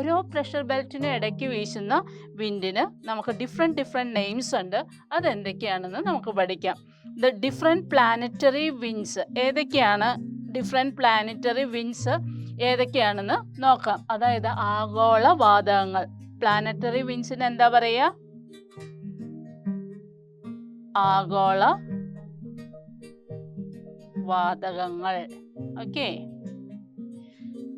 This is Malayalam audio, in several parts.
ഓരോ പ്രഷർ ബെൽറ്റിനും ഇടയ്ക്ക് വീശുന്ന വിൻഡിന് നമുക്ക് ഡിഫറെൻറ്റ് നെയിംസ് ഉണ്ട്. അതെന്തൊക്കെയാണെന്ന് നമുക്ക് പഠിക്കാം. ദ ഡിഫറെൻറ്റ് പ്ലാനറ്ററി വിൻഡ്സ് ഏതൊക്കെയാണ്? ഡിഫറെൻറ്റ് പ്ലാനറ്ററി വിൻഡ്സ് ഏതൊക്കെയാണെന്ന് നോക്കാം. അതായത് ആഗോള വാതകങ്ങൾ. പ്ലാനറ്ററി വിൻഡ്സിന് എന്താ പറയുക? ആഗോള വാതകങ്ങൾ. ഓക്കെ,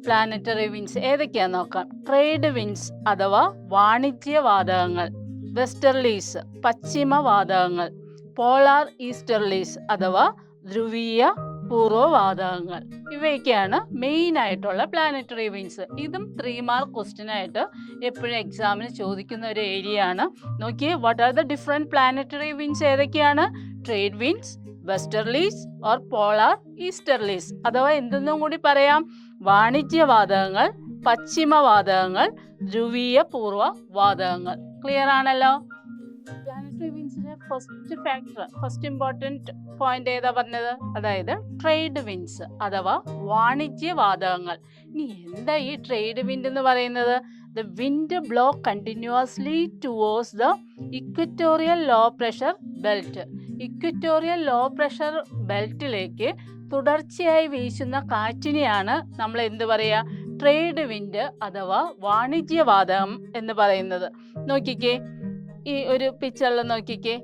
പ്ലാനറ്ററി വിൻഡ്സ് ഏതൊക്കെയാന്ന് നോക്കാം. ട്രേഡ് വിൻഡ്സ് അഥവാ വാണിജ്യ വാതകങ്ങൾ. വെസ്റ്റർലീസ് പശ്ചിമ വാതകങ്ങൾ. പോളാർ ഈസ്റ്റർലീസ് അഥവാ ധ്രുവീയ പൂർവ്വവാതകങ്ങൾ. ഇവയൊക്കെയാണ് മെയിൻ ആയിട്ടുള്ള പ്ലാനറ്ററി വിൻഡ്സ്. ഇതും 3 മാർക്ക് ക്വസ്റ്റ്യൻ ആയിട്ട് എപ്പോഴും എക്സാമിന് ചോദിക്കുന്ന ഒരു ഏരിയ ആണ്. നോക്കിയേ, what are the different planetary winds ഏതൊക്കെയാണ്? Trade winds, westerlies or polar easterlies അഥവാ എന്തെന്നും കൂടി പറയാം, വാണിജ്യവാതകങ്ങൾ, പശ്ചിമവാതകങ്ങൾ, ധ്രുവീയ പൂർവ്വ വാതകങ്ങൾ. ക്ലിയർ ആണല്ലോ? പ്ലാനറ്ററി വിൻഡ്സിന്റെ ഫസ്റ്റ് ഇമ്പോർട്ടൻറ്റ് പോയിന്റ് ഏതാ പറഞ്ഞത്? അതായത് ട്രേഡ് വിൻഡ്സ് അഥവാ വാണിജ്യവാതകങ്ങൾ. ഇനി എന്താ ഈ ട്രേഡ് വിൻഡ് എന്ന് പറയുന്നത്? The wind blow continuously towards the equatorial low pressure belt. Equatorial low pressure ബെൽറ്റിലേക്ക് തുടർച്ചയായി വീശുന്ന കാറ്റിനെയാണ് നമ്മൾ എന്ത് പറയുക? ട്രേഡ് വിൻഡ് അഥവാ വാണിജ്യവാതകം എന്ന് പറയുന്നത്. നോക്കിക്കേ, ഈ ഒരു പിക്ചറിൽ നോക്കിക്കേ,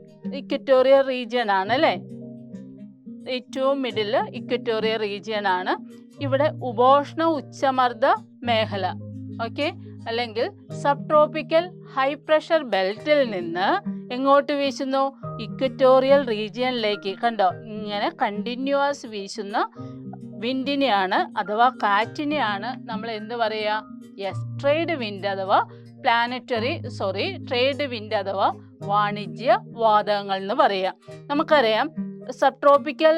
ഇക്വറ്റോറിയൽ റീജിയൻ ആണ് അല്ലേ? ഏറ്റവും മിഡിൽ ഇക്വറ്റോറിയൽ റീജിയൻ ആണ്. ഇവിടെ ഉപോഷ്ണ ഉച്ചമർദ്ദ മേഖല, ഓക്കെ, അല്ലെങ്കിൽ സബ് ട്രോപ്പിക്കൽ ഹൈ പ്രഷർ ബെൽറ്റിൽ നിന്ന് എങ്ങോട്ട് വീശുന്നു? ഇക്വറ്റോറിയൽ റീജിയനിലേക്ക്. കണ്ടോ, ഇങ്ങനെ കണ്ടിന്യൂസ് വീശുന്ന വിൻഡിനെയാണ് അഥവാ കാറ്റിനെയാണ് നമ്മൾ എന്ത് പറയുക? യെസ്, ട്രേഡ് വിൻഡ് അഥവാ ട്രേഡ് വിൻഡ് അഥവാ വാണിജ്യ വാതകങ്ങൾ എന്ന് പറയാം. നമുക്കറിയാം sub tropical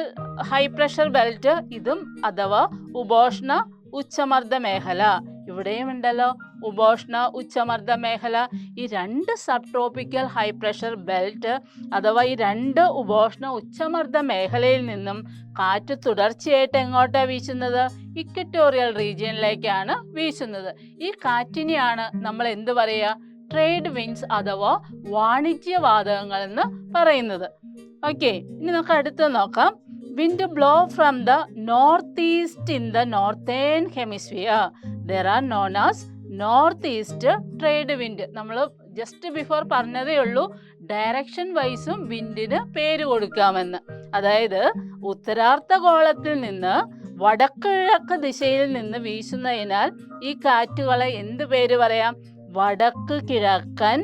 high pressure belt, ഇതും അഥവാ ഉപോഷ്ണ ഉച്ചമർദ്ദ മേഖല. ഇവിടെയും ഉണ്ടല്ലോ ഉപോഷ്ണ ഉച്ചമർദ്ദ മേഖല. ഈ 2 sub tropical high pressure belt അഥവാ ഈ 2 ഉപോഷ്ണ ഉച്ചമർദ്ദ മേഖലയിൽ നിന്നും കാറ്റ് തുടർച്ചയായിട്ട് എങ്ങോട്ടാണ് വീശുന്നത്? ഇക്വറ്റോറിയൽ റീജിയനിലേക്കാണ് വീശുന്നത്. ഈ കാറ്റിനെയാണ് നമ്മൾ എന്ത് പറയുക? ട്രേഡ് വിൻഡ്സ് അഥവാ വാണിജ്യവാതകങ്ങൾ എന്ന് പറയുന്നത്. ഓക്കെ, ഇനി നമുക്ക് അടുത്ത് നോക്കാം. Wind blow from the north east in the northern hemisphere. There are non as north east trade wind. നമ്മൾ ജസ്റ്റ് ബിഫോർ പറഞ്ഞതേ ഉള്ളൂ ഡയറക്ഷൻ വൈസും വിൻഡിന് പേര് കൊടുക്കാമെന്ന്. അതായത് ഉത്തരാർദ്ധഗോളത്തിൽ നിന്ന് വടക്കിഴക്ക് ദിശയിൽ നിന്ന് വീശുന്നതിനാൽ ഈ കാറ്റുകളെ എന്ത് പേര് പറയാം? വടക്ക് കിഴക്കൻ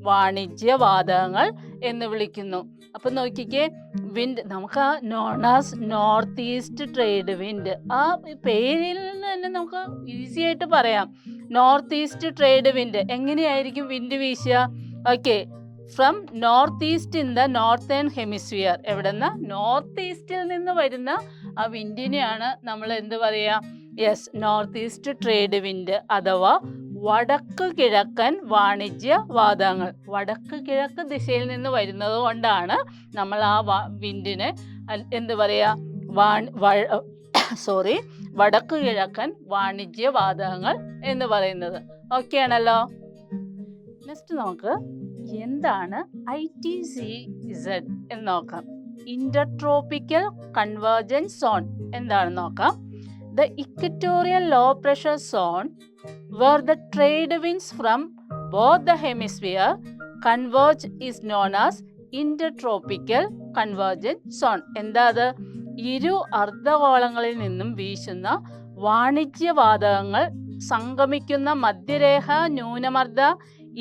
വാണിജ്യവാതകങ്ങൾ എന്ന് വിളിക്കുന്നു. അപ്പൊ നോക്കിക്കേ, വിൻഡ് നമുക്ക് known as north east trade wind, ആ പേരിൽ നിന്ന് തന്നെ നമുക്ക് ഈസി ആയിട്ട് പറയാം. നോർത്ത് ഈസ്റ്റ് ട്രേഡ് വിൻഡ് എങ്ങനെയായിരിക്കും വിൻഡ് വീശുക? Okay, from north east in the northern hemisphere. എവിടെന്ന? നോർത്ത് ഈസ്റ്റിൽ നിന്ന് വരുന്ന ആ വിൻഡിനെയാണ് നമ്മൾ എന്ത് പറയുക? Yes, north east trade wind അഥവാ വടക്ക് കിഴക്കൻ വാണിജ്യ വാതകങ്ങൾ. വടക്ക് കിഴക്ക് ദിശയിൽ നിന്ന് വരുന്നത് കൊണ്ടാണ് നമ്മൾ ആ വിൻഡിനെ എന്ത് പറയുക? വടക്ക് കിഴക്കൻ വാണിജ്യ വാതകങ്ങൾ എന്ന് പറയുന്നത്. ഓക്കെ ആണല്ലോ? നെക്സ്റ്റ് നമുക്ക് എന്താണ് ITCZ എന്ന് നോക്കാം. ഇന്റർട്രോപ്പിക്കൽ കൺവേർജൻസ് സോൺ എന്താണെന്ന് നോക്കാം. The equatorial low pressure zone where the trade winds from both the hemisphere converge is known as intertropical convergence zone. എന്താ അത്? ഇരു അർദ്ധഗോളങ്ങളിൽ നിന്നും വീശുന്ന വാണിജ്യവാതകങ്ങൾ സംഗമിക്കുന്ന മധ്യരേഖ ന്യൂനമർദ്ദ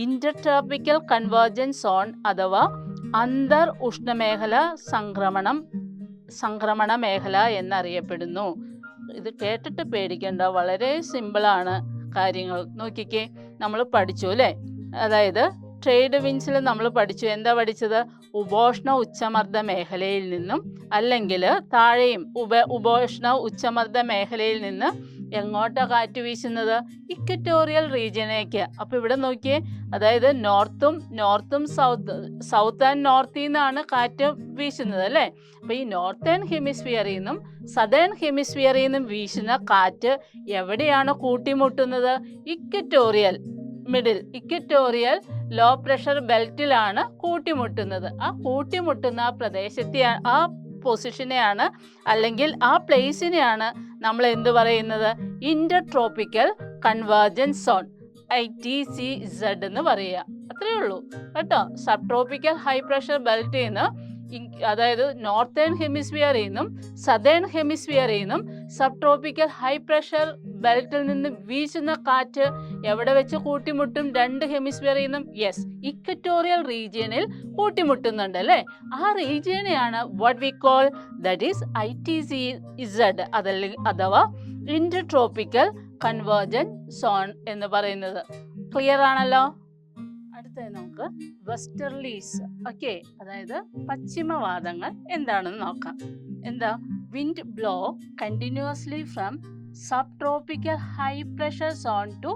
ഇന്റർട്രോപ്പിക്കൽ കൺവേർജൻസ് സോൺ അഥവാ അന്തർ ഉഷ്ണമേഖല സംക്രമണ മേഖല എന്നറിയപ്പെടുന്നു. ഇത് കേട്ടിട്ട് പേടിക്കേണ്ട, വളരെ സിമ്പിളാണ് കാര്യങ്ങൾ. നോക്കിക്കേ, നമ്മൾ പഠിച്ചു അല്ലേ? അതായത് ട്രേഡ് വിൻഡ്സിൽ നമ്മൾ പഠിച്ചു. എന്താ പഠിച്ചത്? ഉപോഷ്ണ ഉച്ചമർദ്ദ മേഖലയിൽ നിന്നും അല്ലെങ്കിൽ താഴെയും ഉപോഷ്ണ ഉച്ചമർദ്ദ മേഖലയിൽ നിന്ന് എങ്ങോട്ടാ കാറ്റ് വീശുന്നത്? ഇക്വറ്റോറിയൽ റീജിയനേക്ക്. അപ്പോൾ ഇവിടെ നോക്കിയേ, അതായത് നോർത്തും സൗത്ത് ആൻഡ് നോർത്തിൽ നിന്നാണ് കാറ്റ് വീശുന്നത് അല്ലേ. അപ്പോൾ ഈ നോർത്തേൺ ഹെമിസ്ഫിയറിൽ നിന്നും സദേൺ ഹെമിസ്ഫിയറിൽ നിന്നും വീശുന്ന കാറ്റ് എവിടെയാണ് കൂട്ടിമുട്ടുന്നത്? ഇക്വറ്റോറിയൽ ലോ പ്രഷർ ബെൽറ്റിലാണ് കൂട്ടിമുട്ടുന്നത്. ആ കൂട്ടിമുട്ടുന്ന ആ പൊസിഷനെയാണ് അല്ലെങ്കിൽ ആ പ്ലേസിനെയാണ് നമ്മൾ എന്ത് പറയുന്നത്? Inter tropical convergence zone, ITCZ എന്ന് പറയുക. അത്രയേ ഉള്ളൂ കേട്ടോ. സബ് ട്രോപ്പിക്കൽ ഹൈ പ്രഷർ ബെൽറ്റിൽ നിന്ന്, അതായത് നോർത്തേൺ ഹെമിസ്ഫിയറിൽ നിന്നും സദേൺ ഹെമിസ്ഫിയറിൽ നിന്നും സബ് ട്രോപ്പിക്കൽ ഹൈ പ്രഷർ ബെൽറ്റിൽ നിന്ന് വീശുന്ന കാറ്റ് എവിടെ വെച്ച് കൂട്ടിമുട്ടും? രണ്ട് ഹെമിസ്ഫിയറിൽ നിന്നും ഇക്വറ്റോറിയൽ റീജിയനിൽ കൂട്ടിമുട്ടുന്നുണ്ട് അല്ലേ. ആ റീജിയനെയാണ് what we call that is ITCZ അഥവാ ഇന്റർ ട്രോപ്പിക്കൽ കൺവേർജൻസ് സോൺ എന്ന് പറയുന്നത്. ക്ലിയർ ആണല്ലോ. അടുത്തത് നമുക്ക് വെസ്റ്റർലീസ്. ഓക്കെ, അതായത് പശ്ചിമവാദങ്ങൾ എന്താണെന്ന് നോക്കാം. എന്താ? Wind blow continuously from sub tropical high pressure zone to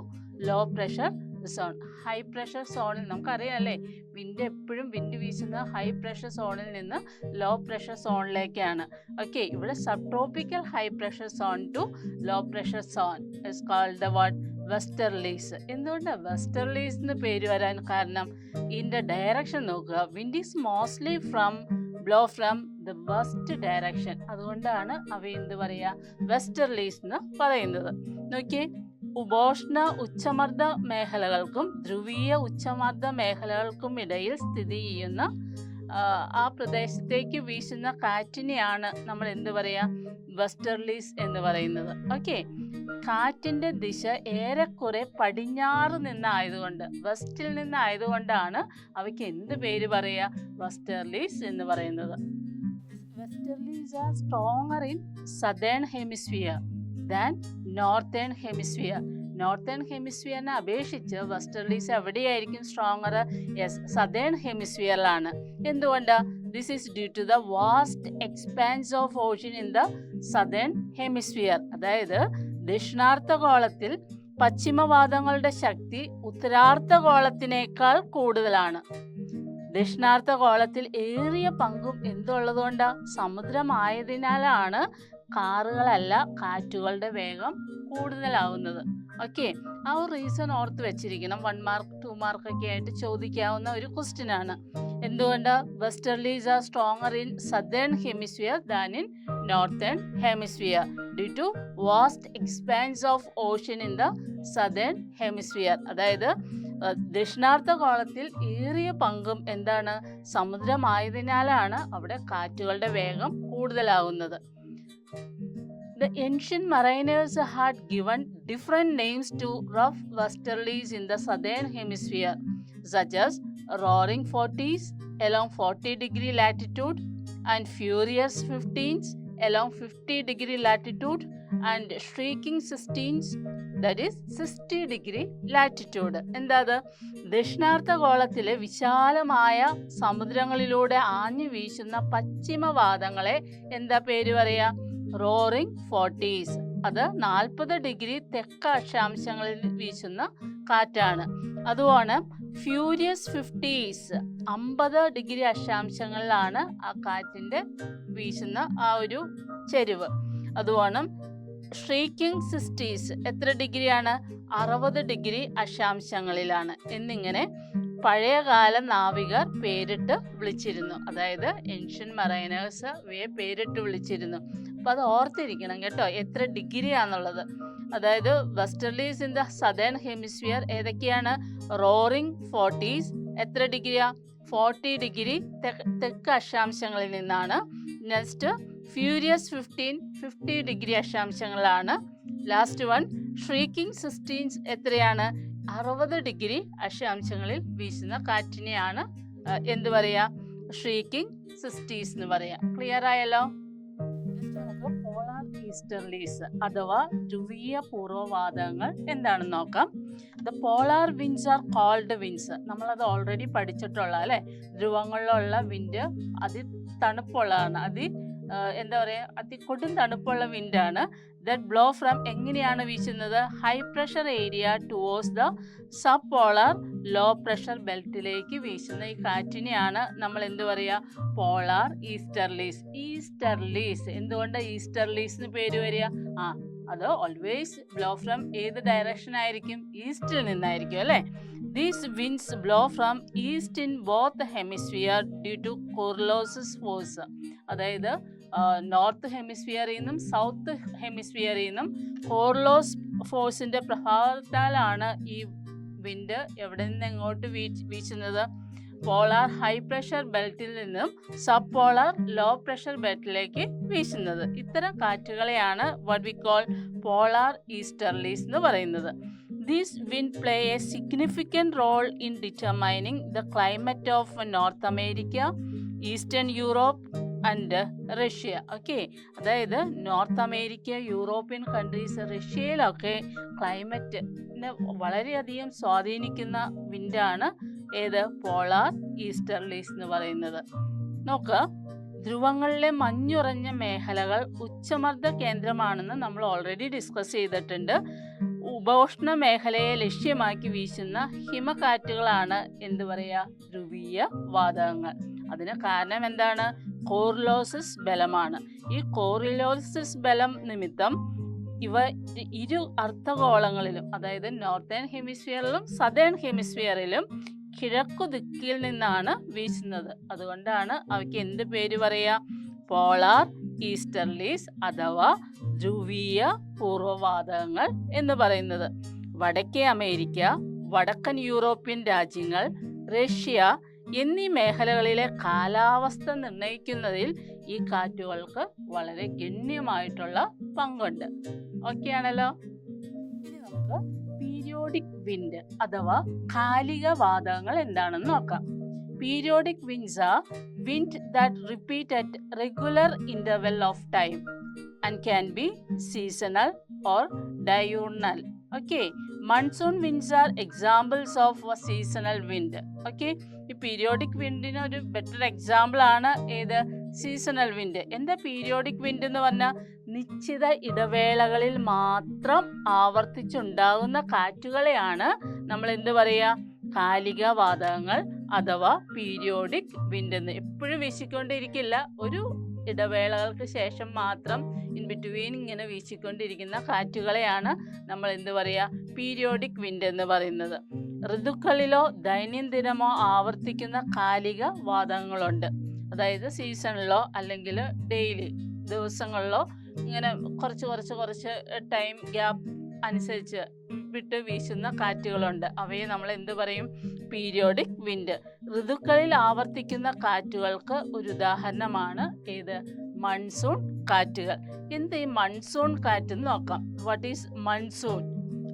low pressure zone. High pressure സോണിൽ നമുക്കറിയാം അല്ലേ, വിൻഡ് വീശുന്നത് ഹൈ പ്രഷർ സോണിൽ നിന്ന് ലോ പ്രഷർ സോണിലേക്കാണ്. ഓക്കെ, ഇവിടെ sub tropical high pressure zone to low pressure zone is called the what? Westerlies. എന്തുകൊണ്ടാണ് വെസ്റ്റർലീസ് എന്ന് പേര് വരാൻ കാരണം? ഇതിൻ്റെ ഡയറക്ഷൻ നോക്കുക. Wind is mostly blow from the west direction. അതുകൊണ്ടാണ് അവ എന്ത് പറയുക? വെസ്റ്റർലീസ് എന്ന് പറയുന്നത്. നോക്കിയേ, ഉപോഷ്ണ ഉച്ചമർദ്ദ മേഖലകൾക്കും ധ്രുവീയ ഉച്ചമർദ്ദ മേഖലകൾക്കും ഇടയിൽ സ്ഥിതി ചെയ്യുന്ന ആ പ്രദേശത്തേക്ക് വീശുന്ന കാറ്റിനെയാണ് നമ്മൾ എന്ത് പറയുക? വെസ്റ്റർലീസ് എന്ന് പറയുന്നത്. ഓക്കെ, കാറ്റിൻ്റെ ദിശ ഏറെക്കുറെ പടിഞ്ഞാറ് നിന്നായതുകൊണ്ട്, വെസ്റ്റിൽ നിന്നായതുകൊണ്ടാണ് അവയ്ക്ക് എന്ത് പേര് പറയുക? വെസ്റ്റർലീസ് എന്ന് പറയുന്നത്. Westerlies are stronger in southern hemisphere than northern hemisphere. Northern ഹെമിസ്ഫിയറിനെ അപേക്ഷിച്ച് വെസ്റ്റർലീസ് എവിടെയായിരിക്കും സ്ട്രോങ്ങർ? സദേൺ ഹെമിസ്ഫിയറിലാണ്. എന്തുകൊണ്ടാ? This is due to the vast expanse of ocean in the southern hemisphere. അതായത് ദക്ഷിണാർദ്ധഗോളത്തിൽ പശ്ചിമവാദങ്ങളുടെ ശക്തി ഉത്തരാർദ്ധഗോളത്തിനേക്കാൾ കൂടുതലാണ്. ദക്ഷിണാർദ്ധഗോളത്തിൽ ഏറിയ പങ്കും എന്തുള്ളതുകൊണ്ടാ? സമുദ്രമായതിനാലാണ് കാറുകളല്ല കാറ്റുകളുടെ വേഗം കൂടുതലാവുന്നത്. ഓക്കെ, ആ ഒരു റീസൺ ഓർത്ത് വെച്ചിരിക്കണം. 1 മാർക്ക് 2 മാർക്ക് ഒക്കെ ആയിട്ട് ചോദിക്കാവുന്ന ഒരു ക്വസ്റ്റ്യൻ ആണ്. എന്തുകൊണ്ട്? Westerlies are stronger in southern hemisphere than in northern hemisphere due to vast expanse of ocean in the southern hemisphere. അതായത് ദക്ഷിണാർദ്ധഗോളത്തിൽ ഏറിയ പങ്കും എന്താണ്? സമുദ്രമായതിനാലാണ് അവിടെ കാറ്റുകളുടെ വേഗം കൂടുതലാവുന്നത്. The ancient mariners had given different names to rough westerlies in the southern hemisphere, such as roaring 40s along 40-degree latitude and furious 15s along 50-degree latitude and shrieking 16s, that is 60-degree latitude. എന്താത്? ദക്ഷിണാർദ്ധഗോളത്തിലെ വിശാലമായ സമുദ്രങ്ങളിലൂടെ ആഞ്ഞു വീശുന്ന പശ്ചിമവാദങ്ങളെ എന്താ പേര് പറയാ? Roaring 40s. അത് 40 ഡിഗ്രി തെക്ക് അക്ഷാംശങ്ങളിൽ വീശുന്ന കാറ്റാണ്. അതുപോലെ ഫ്യൂരിയസ് 50s 50 ഡിഗ്രി അക്ഷാംശങ്ങളിലാണ് ആ കാറ്റിൻ്റെ വീശുന്ന ആ ഒരു ചെരിവ്. അതുപോലെ ഷ്രീക്കിംഗ് 60s എത്ര ഡിഗ്രിയാണ്? 60 ഡിഗ്രി അക്ഷാംശങ്ങളിലാണ് എന്നിങ്ങനെ പഴയകാല നാവികർ പേരിട്ട് വിളിച്ചിരുന്നു. അതായത് ഏൻഷ്യൻ മറൈനേഴ്സ് ഇവയെ പേരിട്ട് വിളിച്ചിരുന്നു. അപ്പോൾ അത് ഓർത്തിരിക്കണം കേട്ടോ, എത്ര ഡിഗ്രിയാണെന്നുള്ളത്. അതായത് westerlies in the southern hemisphere ഏതൊക്കെയാണ്? റോറിംഗ് 40s എത്ര ഡിഗ്രിയാ? 40 ഡിഗ്രി തെക്ക് അക്ഷാംശങ്ങളിൽ നിന്നാണ്. നെക്സ്റ്റ് ഫ്യൂരിയസ് 50 ഡിഗ്രി അക്ഷാംശങ്ങളാണ്. ലാസ്റ്റ് വൺ ഷ്രീക്കിംഗ് 16s എത്രയാണ്? 60 ഡിഗ്രി അക്ഷാംശങ്ങളിൽ വീശുന്ന കാറ്റിനെയാണ് എന്ത് പറയാ? ഷ്രീക്കിംഗ് 60s എന്ന് പറയാം. ക്ലിയർ ആയല്ലോ? നമുക്ക് പോളാർ ഈസ്റ്റർലീസ് അഥവാ ധ്രുവീയ പൂർവ്വവാതങ്ങൾ എന്താണെന്ന് നോക്കാം. The polar winds are cold winds. നമ്മളത് ഓൾറെഡി പഠിച്ചിട്ടുള്ള അല്ലേ? ധ്രുവങ്ങളിലുള്ള വിൻഡ് തണുപ്പുള്ളതാണ്, എന്താ പറയുക, അതികൊടും തണുപ്പുള്ള വിൻഡാണ്. ദാറ്റ് ബ്ലോ ഫ്രം എങ്ങനെയാണ് വീശുന്നത്? High pressure area towards the sub polar low pressure ബെൽറ്റിലേക്ക് വീശുന്ന ഈ കാറ്റിനെയാണ് നമ്മൾ എന്ത് പറയുക? Polar easterlies. ഈസ്റ്റർലീസ് എന്തുകൊണ്ട് ഈസ്റ്റർലീസിന് പേര് വരിക? അത് ഓൾവേസ് ബ്ലോ ഫ്രം ഏത് ഡയറക്ഷൻ ആയിരിക്കും? ഈസ്റ്റിൽ നിന്നായിരിക്കും അല്ലേ? These winds blow from east in both hemisphere due to coriolis force. അതായത് നോർത്ത് ഹെമിസ്ഫിയറിൽ നിന്നും സൗത്ത് ഹെമിസ്ഫിയറിൽ നിന്നും കോർലോസ് ഫോഴ്സിന്റെ പ്രഭാവത്താലാണ് ഈ വിൻഡ് എവിടെ നിന്ന് എങ്ങോട്ട് വീശുന്നത്? പോളാർ ഹൈ പ്രഷർ ബെൽറ്റിൽ നിന്നും സബ് പോളാർ ലോ പ്രഷർ ബെൽറ്റിലേക്ക് വീശുന്നത്. ഇത്തരം കാറ്റുകളെയാണ് what we call polar easterlies എന്ന് പറയുന്നത്. These wind play a significant role in determining the climate of North America, Eastern Europe and Russia. Okay, അതായത് നോർത്ത് അമേരിക്ക, യൂറോപ്യൻ കൺട്രീസ്, റഷ്യയിലൊക്കെ ക്ലൈമറ്റിനെ വളരെയധികം സ്വാധീനിക്കുന്ന വിൻഡാണ് ഏത്? പോളാർ ഈസ്റ്റർലീസ് എന്ന് പറയുന്നത്. നോക്കുക, ധ്രുവങ്ങളിലെ മഞ്ഞുറഞ്ഞ മേഖലകൾ ഉച്ചമർദ്ദ കേന്ദ്രമാണെന്ന് നമ്മൾ ഓൾറെഡി ഡിസ്കസ് ചെയ്തിട്ടുണ്ട്. ഉപോഷ്ണ മേഖലയെ ലക്ഷ്യമാക്കി വീശുന്ന ഹിമക്കാറ്റുകളാണ് എന്ത് പറയുക? ധ്രുവീയ വാതകങ്ങൾ. അതിന് കാരണം എന്താണ്? കോർലോസിസ് ബലമാണ്. ഈ കോറിലോസിസ് ബലം നിമിത്തം ഇവ ഇരു അർദ്ധഗോളങ്ങളിലും, അതായത് നോർത്തേൺ ഹെമിസ്ഫിയറിലും സദേൺ ഹെമിസ്ഫിയറിലും കിഴക്കു ദിക്കിൽ നിന്നാണ് വീശുന്നത്. അതുകൊണ്ടാണ് അവയ്ക്ക് എന്ത് പേര് പറയുക? പോളാർ ഈസ്റ്റർലീസ് അഥവാ ധ്രുവീയ പൂർവ്വവാതകങ്ങൾ എന്ന് പറയുന്നത്. വടക്കേ അമേരിക്ക, വടക്കൻ യൂറോപ്യൻ രാജ്യങ്ങൾ, റഷ്യ എന്നീ മേഖലകളിലെ കാലാവസ്ഥ നിർണ്ണയിക്കുന്നതിൽ ഈ കാറ്റുകൾക്ക് വളരെ ഗണ്യമായിട്ടുള്ള പങ്കുണ്ട്. ഓക്കെ ആണല്ലോ. ഇനി നമുക്ക് പീരിയോഡിക് വിൻഡ് അഥവാ കാലിക വാതകങ്ങൾ എന്താണെന്ന് നോക്കാം. Periodic winds are wind that repeat at regular interval of time and can be seasonal or diurnal. Okay, monsoon winds are examples of a seasonal wind. Okay, ഈ പീരിയോഡിക് വിൻഡിന് ഒരു ബെറ്റർ എക്സാമ്പിൾ ആണ് ഏത്? Seasonal wind. എന്താ പീരിയോഡിക് വിൻഡ് എന്ന് പറഞ്ഞാൽ? നിശ്ചിത ഇടവേളകളിൽ മാത്രം ആവർത്തിച്ചുണ്ടാകുന്ന കാറ്റുകളെയാണ് നമ്മൾ എന്ത് പറയുക? കാലിക വാതകങ്ങൾ അഥവാ പീരിയോഡിക് വിൻഡ് എന്ന്. എപ്പോഴും വീശിക്കൊണ്ടിരിക്കില്ല, ഒരു ഇടവേളകൾക്ക് ശേഷം മാത്രം ഇൻ ബിറ്റ്വീൻ ഇങ്ങനെ വീശിക്കൊണ്ടിരിക്കുന്ന കാറ്റുകളെയാണ് നമ്മൾ എന്ത് പറയുക? പീരിയോഡിക് വിൻഡ് എന്ന് പറയുന്നത്. ഋതുക്കളിലോ ദൈനംദിനമോ ആവർത്തിക്കുന്ന കാലിക വാതകങ്ങളുണ്ട്. അതായത് സീസണിലോ അല്ലെങ്കിൽ ഡെയിലി ദിവസങ്ങളിലോ ഇങ്ങനെ കുറച്ച് ടൈം ഗ്യാപ്പ് അനുസരിച്ച് വിട്ട് വീശുന്ന കാറ്റുകളുണ്ട്. അവയെ നമ്മൾ എന്ത് പറയും? Periodic wind. ഋതുക്കളിൽ ആവർത്തിക്കുന്ന കാറ്റുകൾക്ക് ഒരു ഉദാഹരണമാണ് ഏത്? മൺസൂൺ കാറ്റുകൾ. എന്ത് ഈ മൺസൂൺ കാറ്റ് നോക്കാം. What is monsoon?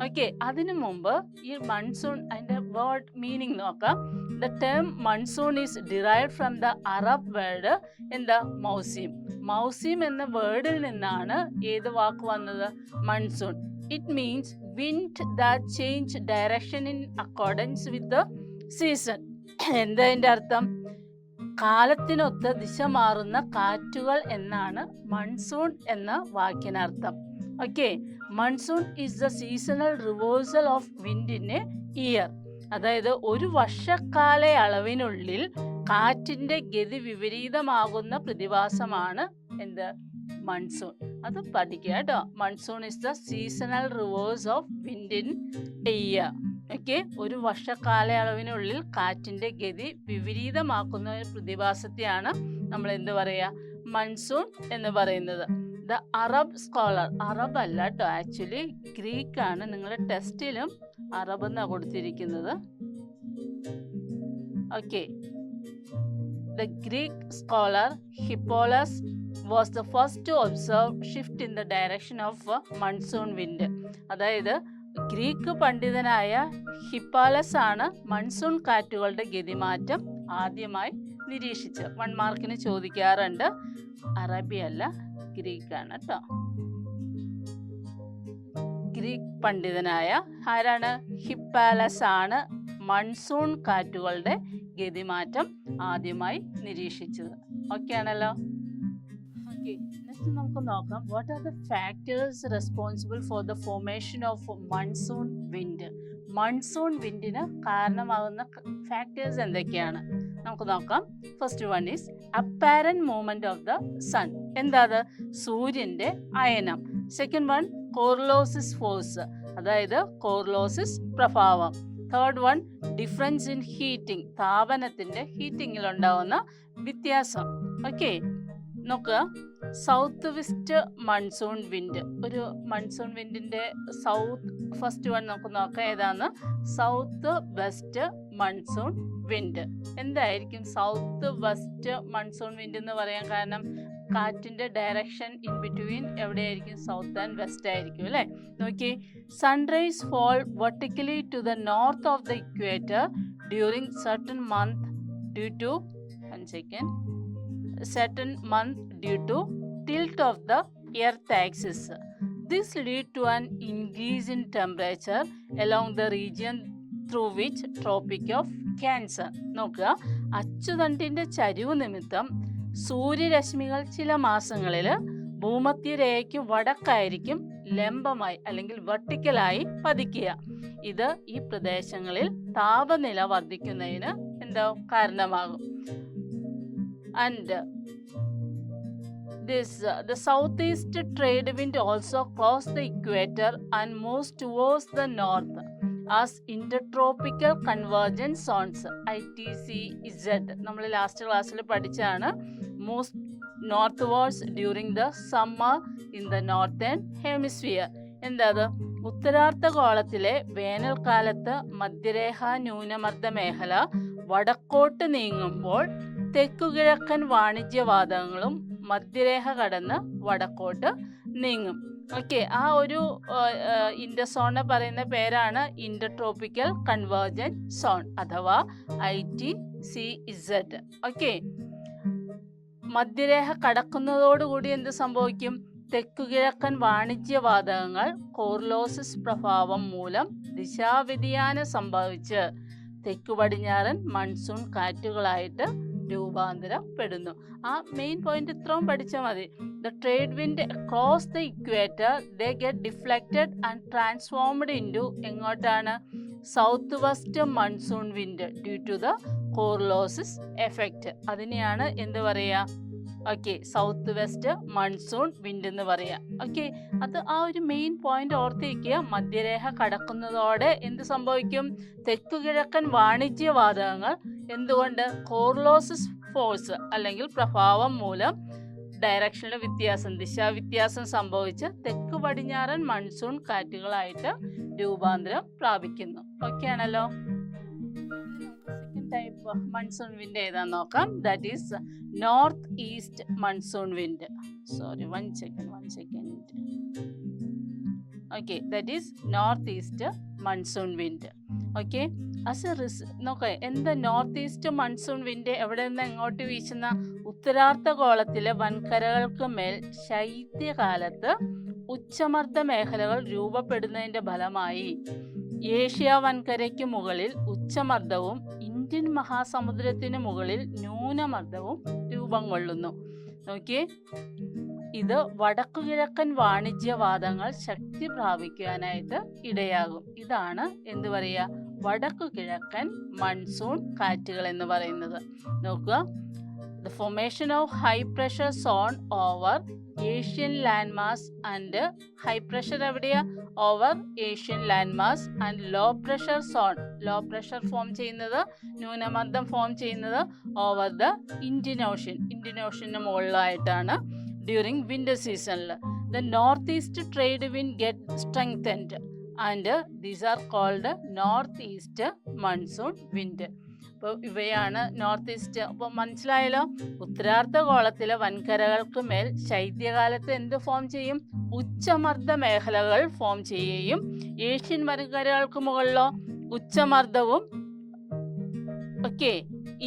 ഓക്കെ, അതിനു മുമ്പ് ഈ മൺസൂൺ അതിൻ്റെ വേർഡ് മീനിങ് നോക്കാം. The term monsoon is derived from the Arab word എന്താ? മൗസീം. മൗസീം എന്ന വേർഡിൽ നിന്നാണ് ഏത് വാക്ക് വന്നത്? Monsoon. It means wind that change direction in accordance with the season. എന്താ അതിൻ്റെ അർത്ഥം? കാലത്തിനൊത്ത് ദിശ മാറുന്ന കാറ്റുകൾ എന്നാണ് മൺസൂൺ എന്ന വാക്കിനർത്ഥം. Okay, monsoon is the seasonal reversal of wind in a year. അതായത് ഒരു വർഷക്കാല അളവിനുള്ളിൽ കാറ്റിന്റെ ഗതി വിപരീതമാകുന്ന പ്രതിഭാസമാണ് എന്ത്? മൺസൂൺ. അത് പഠിക്കുക കേട്ടോ. Monsoon is the seasonal reverse of wind in a year. Okay, ഒരു വർഷക്കാലയളവിനുള്ളിൽ കാറ്റിന്റെ ഗതി വിപരീതമാക്കുന്ന ഒരു പ്രതിഭാസത്തെയാണ് നമ്മൾ എന്ത് പറയുക? മൺസൂൺ എന്ന് പറയുന്നത്. ദ അറബ് സ്കോളർ, അറബ് അല്ല കേട്ടോ, ആക്ച്വലി ഗ്രീക്ക് ആണ്. നിങ്ങളുടെ ടെസ്റ്റിലും അറബ് എന്നാണ് കൊടുത്തിരിക്കുന്നത്. Okay, the Greek scholar Hippalus was the first to observe shift in the direction of monsoon wind. അതായത് ഗ്രീക്ക് പണ്ഡിതനായ ഹിപ്പാലസ് ആണ് മൺസൂൺ കാറ്റുകളുടെ ഗതിമാറ്റം ആദ്യമായി നിരീക്ഷിച്ചത്. 1 മാർക്കിന് ചോദിക്കാറുണ്ട്. അറബി അല്ല, ഗ്രീക്ക് ആണ് കേട്ടോ. ഗ്രീക്ക് പണ്ഡിതനായ ആരാണ്? ഹിപ്പാലസ് ആണ് മൺസൂൺ കാറ്റുകളുടെ ഗതിമാറ്റം ആദ്യമായി നിരീക്ഷിച്ചത്. ഓക്കെ ആണല്ലോ. ഓക്കെ, നെക്സ്റ്റ് നമുക്ക് നോക്കാം what are the factors responsible for the formation of monsoon wind. Monsoon വിൻഡിന് കാരണമാകുന്ന ഫാക്ടേഴ്സ് എന്തൊക്കെയാണ് നമുക്ക് നോക്കാം. First one is apparent movement of the sun. എന്താ അത്? സൂര്യന്റെ അയനം. സെക്കൻഡ് വൺ കോർലോസിസ് ഫോഴ്സ്, അതായത് കോർലോസിസ് പ്രഭാവം. Third one difference in heating, താപനത്തിന്റെ ഹീറ്റിംഗിൽ ഉണ്ടാവുന്ന വ്യത്യാസം. ഓക്കെ, നോക്കുക. സൗത്ത് വെസ്റ്റ് മൺസൂൺ വിൻഡ്, ഒരു മൺസൂൺ വിൻഡിന്റെ ഫസ്റ്റ് വൺ നമുക്ക് നോക്കാം ഏതാന്ന്. South west monsoon wind. എന്തായിരിക്കും സൗത്ത് വെസ്റ്റ് മൺസൂൺ വിൻഡ് എന്ന് പറയാൻ കാരണം? കാറ്റിന്റെ ഡയറക്ഷൻ ഇൻ ബിറ്റ്വീൻ എവിടെയായിരിക്കും? സൗത്ത് ആൻഡ് വെസ്റ്റ് ആയിരിക്കും അല്ലേ. നോക്കി, sunrays fall vertically to the north of the equator during certain month due to tilt of the earth axis. This lead to an increase in temperature along the region through which Tropic of Cancer. നോക്കുക, അച്ചുതണ്ടിന്റെ ചരിവ് നിമിത്തം സൂര്യരശ്മികൾ ചില മാസങ്ങളിൽ ഭൂമധ്യരേഖയ്ക്ക് വടക്കായിരിക്കും ലംബമായി അല്ലെങ്കിൽ വെർട്ടിക്കലായി പതിക്കുക. ഇത് ഈ പ്രദേശങ്ങളിൽ താപനില വർദ്ധിക്കുന്നതിന് കാരണമാകും. And the southeast trade wind also cross the equator and moves towards the north as intertropical convergence zones, ITCZ. നമ്മൾ ലാസ്റ്റ് ക്ലാസ്സിൽ പഠിച്ചാണ്. moves northwards during the summer in the northern hemisphere. എന്താ അത്? ഉത്തരാർദ്ധഗോളത്തിലെ വേനൽക്കാലത്ത് മധ്യരേഖ ന്യൂനമർദ്ദ മേഖല വടക്കോട്ട് നീങ്ങുമ്പോൾ തെക്കുകിഴക്കൻ വാണിജ്യവാതകങ്ങളും മധ്യരേഖ കടന്ന് വടക്കോട്ട് നീങ്ങും. ഓക്കെ, ആ ഒരു ഇൻഡർസോണിനെ പറയുന്ന പേരാണ് ഇന്റർട്രോപ്പിക്കൽ കൺവേർജൻസ് സോൺ അഥവാ ITCZ. ഓക്കെ, മധ്യരേഖ കടക്കുന്നതോടുകൂടി എന്ത് സംഭവിക്കും? തെക്കുകിഴക്കൻ വാണിജ്യവാതകങ്ങൾ കോർലോസിസ് പ്രഭാവം മൂലം ദിശാവ്യതിയാനം സംഭവിച്ച് തെക്കു പടിഞ്ഞാറൻ മൺസൂൺ കാറ്റുകളായിട്ട് രൂപാന്തരപ്പെടുന്നു. ആ മെയിൻ പോയിന്റ് ഇത്രയും പഠിച്ചാൽ മതി. The trade wind cross the equator they get deflected and transformed into എങ്ങോട്ടാണ്? South west monsoon wind due to the coriolis effect. അതിനെയാണ് എന്ത് പറയുക? Okay, south west monsoon wind എന്ന് പറയാം. ഓക്കെ, അത് ആ ഒരു മെയിൻ പോയിന്റ് ഓർത്തിരിക്കുക. മധ്യരേഖ കടക്കുന്നതോടെ എന്ത് സംഭവിക്കും? തെക്കുകിഴക്കൻ വാണിജ്യവാതകങ്ങൾ എന്തുകൊണ്ട്? കോർലോസിസ് ഫോഴ്സ് അല്ലെങ്കിൽ പ്രഭാവം മൂലം ഡയറക്ഷനിലെ വ്യത്യാസം, ദിശാവ്യത്യാസം സംഭവിച്ച് തെക്ക് പടിഞ്ഞാറൻ മൺസൂൺ കാറ്റുകളായിട്ട് രൂപാന്തരം പ്രാപിക്കുന്നു. ഓക്കെ ആണല്ലോ. സെക്കൻഡ് ടൈപ്പ് മൺസൂൺ വിൻഡ് ഏതാന്ന് നോക്കാം. That is north east monsoon wind. one second. Okay, that is northeast monsoon wind. Okay, നോക്കേ, എന്താ നോർത്ത് ഈസ്റ്റ് മൺസൂൺ വിൻഡ് എവിടെ നിന്ന് എങ്ങോട്ട് വീശുന്ന? ഉത്തരാർദ്ധഗോളത്തിലെ വൻകരകൾക്ക് മേൽ ശൈത്യകാലത്ത് ഉച്ചമർദ്ദ മേഖലകൾ രൂപപ്പെടുന്നതിന്റെ ഫലമായി ഏഷ്യ വൻകരയ്ക്ക് മുകളിൽ ഉച്ചമർദ്ദവും ഇന്ത്യൻ മഹാസമുദ്രത്തിന് മുകളിൽ ന്യൂനമർദ്ദവും രൂപം കൊള്ളുന്നു. നോക്കിയേ, ഇത് വടക്കുകിഴക്കൻ വാണിജ്യവാതങ്ങൾ ശക്തി പ്രാപിക്കാനായിട്ട് ഇടയാകും. ഇതാണ് എന്ത് പറയുക? വടക്കുകിഴക്കൻ മൺസൂൺ കാറ്റുകൾ എന്ന് പറയുന്നത്. നോക്കുക, the formation of high pressure zone over Asian land mass and high pressure എവിടെയാ? Over Asian land mass and low pressure zone. Low pressure form ചെയ്യുന്നത്, ന്യൂനമർദ്ദം ഫോം ചെയ്യുന്നത് ഓവർ ദ ഇന്ത്യൻ ഓഷ്യന് മുകളിലായിട്ടാണ് ഡ്യൂറിങ് വിന്റർ സീസണിൽ. The north east trade wind get strengthened and these are cold north east monsoon wind. അപ്പോൾ ഇവയാണ് നോർത്ത് ഈസ്റ്റ്. അപ്പോൾ മനസ്സിലായല്ലോ, ഉത്തരാർദ്ധഗോളത്തിലെ വൻകരകൾക്ക് മേൽ ശൈത്യകാലത്ത് എന്ത് ഫോം ചെയ്യും? ഉച്ചമർദ്ദ മേഖലകൾ ഫോം ചെയ്യുകയും ഏഷ്യൻ വൻകരകൾക്ക് മുകളിലോ ഉച്ചമർദ്ദവും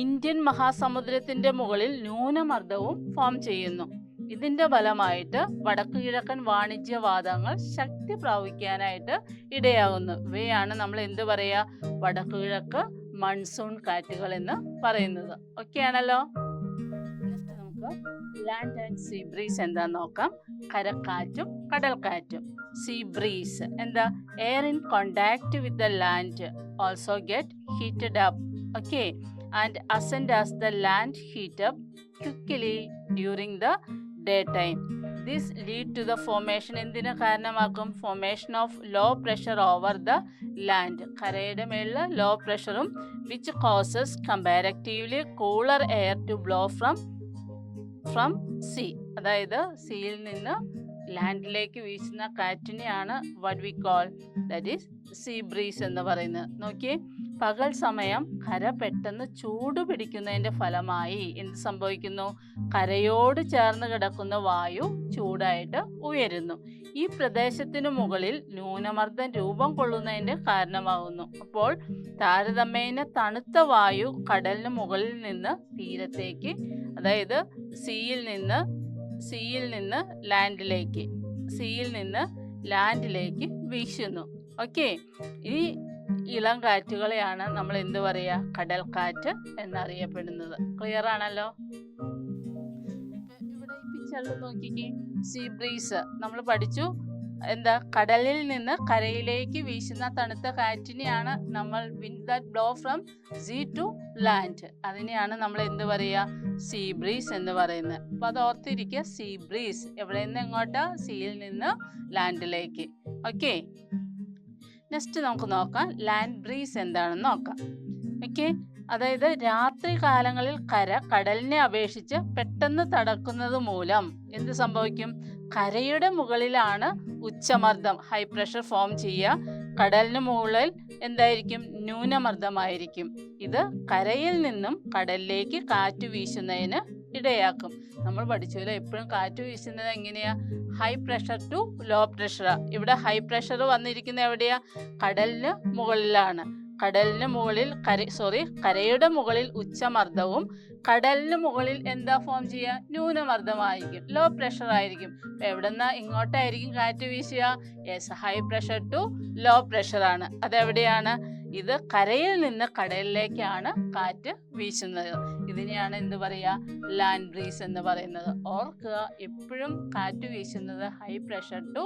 ഇന്ത്യൻ മഹാസമുദ്രത്തിന്റെ മുകളിൽ ന്യൂനമർദ്ദവും ഫോം ചെയ്യുന്നു. ഇതിന്റെ ഫലമായിട്ട് വടക്കു കിഴക്കൻ വാണിജ്യവാതങ്ങൾ ശക്തി പ്രാപിക്കാനായിട്ട് ഇടയാകുന്നു. ഇവയാണ് നമ്മൾ എന്ത് പറയാ? വടക്കു കിഴക്ക് മൺസൂൺ കാറ്റുകൾ എന്ന് പറയുന്നത്. ഓക്കെ ആണല്ലോ. നെക്സ്റ്റ് നമുക്ക് നമുക്ക് ലാൻഡ് ആൻഡ് സീ ബ്രീസ് എന്താന്ന് നോക്കാം. കരക്കാറ്റും കടൽക്കാറ്റും. സീ ബ്രീസ് എന്താ? Air in contact with the land also get heated up, okay, and ascend as the land heat up quickly during the day time. This lead to the formation, എന്തിനു കാരണമാക്കും? Formation of low pressure over the land, കരയുടെ മേളിൽ ലോ പ്രഷറും, which causes comparatively cooler air to blow from sea. അതായത് സീയിൽ നിന്ന് ലാൻഡിലേക്ക് വീശുന്ന കാറ്റിനെയാണ് what we call, that is see breeze എന്ന് പറയുന്നത്. നോക്കിയേ, പകൽ സമയം കര പെട്ടെന്ന് ചൂട് പിടിക്കുന്നതിൻ്റെ ഫലമായി എന്ത് സംഭവിക്കുന്നു? കരയോട് ചേർന്ന് കിടക്കുന്ന വായു ചൂടായിട്ട് ഉയരുന്നു. ഈ പ്രദേശത്തിനു മുകളിൽ ന്യൂനമർദ്ദം രൂപം കൊള്ളുന്നതിൻ്റെ കാരണമാകുന്നു. അപ്പോൾ താരതമ്യേന തണുത്ത വായു കടലിന് മുകളിൽ നിന്ന് തീരത്തേക്ക്, അതായത് സീയിൽ നിന്ന് ലാൻഡിലേക്ക് വീശുന്നു. ഓക്കെ, ഈ ഇളം കാറ്റുകളെയാണ് നമ്മൾ എന്ത് പറയുക? കടൽ കാറ്റ് എന്നറിയപ്പെടുന്നത്. ക്ലിയർ ആണല്ലോ? ഇവിടെ ഈ പിക്ചറിൽ നോക്കിക്കേ, സീ ബ്രീസ് നമ്മൾ പഠിച്ചു. എന്താ? കടലിൽ നിന്ന് കരയിലേക്ക് വീശുന്ന തണുത്ത കാറ്റിനെയാണ് നമ്മൾ wind that blow from sea to land, അതിനെയാണ് നമ്മൾ എന്ത് പറയുക? സീ ബ്രീസ് എന്ന് പറയുന്നത്. അപ്പോൾ അത് ഓർത്തിരിക്കുക, സീ ബ്രീസ്. എവിടെ നിന്ന് എങ്ങോട്ടാ? സീയിൽ നിന്ന് ലാൻഡിലേക്ക്. ഓക്കെ, നെക്സ്റ്റ് നമുക്ക് നോക്കാം ലാൻഡ് ബ്രീസ് എന്താണെന്ന് നോക്കാം. ഓക്കെ, അതായത് രാത്രി കാലങ്ങളിൽ കര കടലിനെ അപേക്ഷിച്ച് പെട്ടെന്ന് തണുക്കുന്നത് മൂലം എന്ത് സംഭവിക്കും? കരയുടെ മുകളിലാണ് ഉച്ചമർദ്ദം, ഹൈ പ്രഷർ ഫോം ചെയ്യുക. കടലിന് മുകളിൽ എന്തായിരിക്കും? ന്യൂനമർദ്ദമായിരിക്കും. ഇത് കരയിൽ നിന്നും കടലിലേക്ക് കാറ്റ് വീശുന്നതിന് ഇടയാക്കും. നമ്മൾ പഠിച്ചല്ലോ, എപ്പോഴും കാറ്റ് വീശുന്നത് എങ്ങനെയാ? ഹൈ പ്രഷർ ടു ലോ പ്രഷറാ. ഇവിടെ ഹൈ പ്രഷർ വന്നിരിക്കുന്നത് എവിടെയാ? കടലിന് മുകളിലാണ്. കരയുടെ മുകളിൽ ഉച്ചമർദ്ദവും കടലിന് മുകളിൽ എന്താ ഫോം ചെയ്യുക? ന്യൂനമർദ്ദമായിരിക്കും, ലോ പ്രഷർ ആയിരിക്കും. എവിടെന്നാ ഇങ്ങോട്ടായിരിക്കും കാറ്റ് വീശുക? Yes, high pressure to low pressure ആണ്. അതെവിടെയാണ്? ഇത് കരയിൽ നിന്ന് കടലിലേക്കാണ് കാറ്റ് വീശുന്നത്. ഇതിനെയാണ് എന്ത് പറയുക? ലാൻഡ് ബ്രീസ് എന്ന് പറയുന്നത്. ഓർക്കുക, എപ്പോഴും കാറ്റ് വീശുന്നത് high pressure to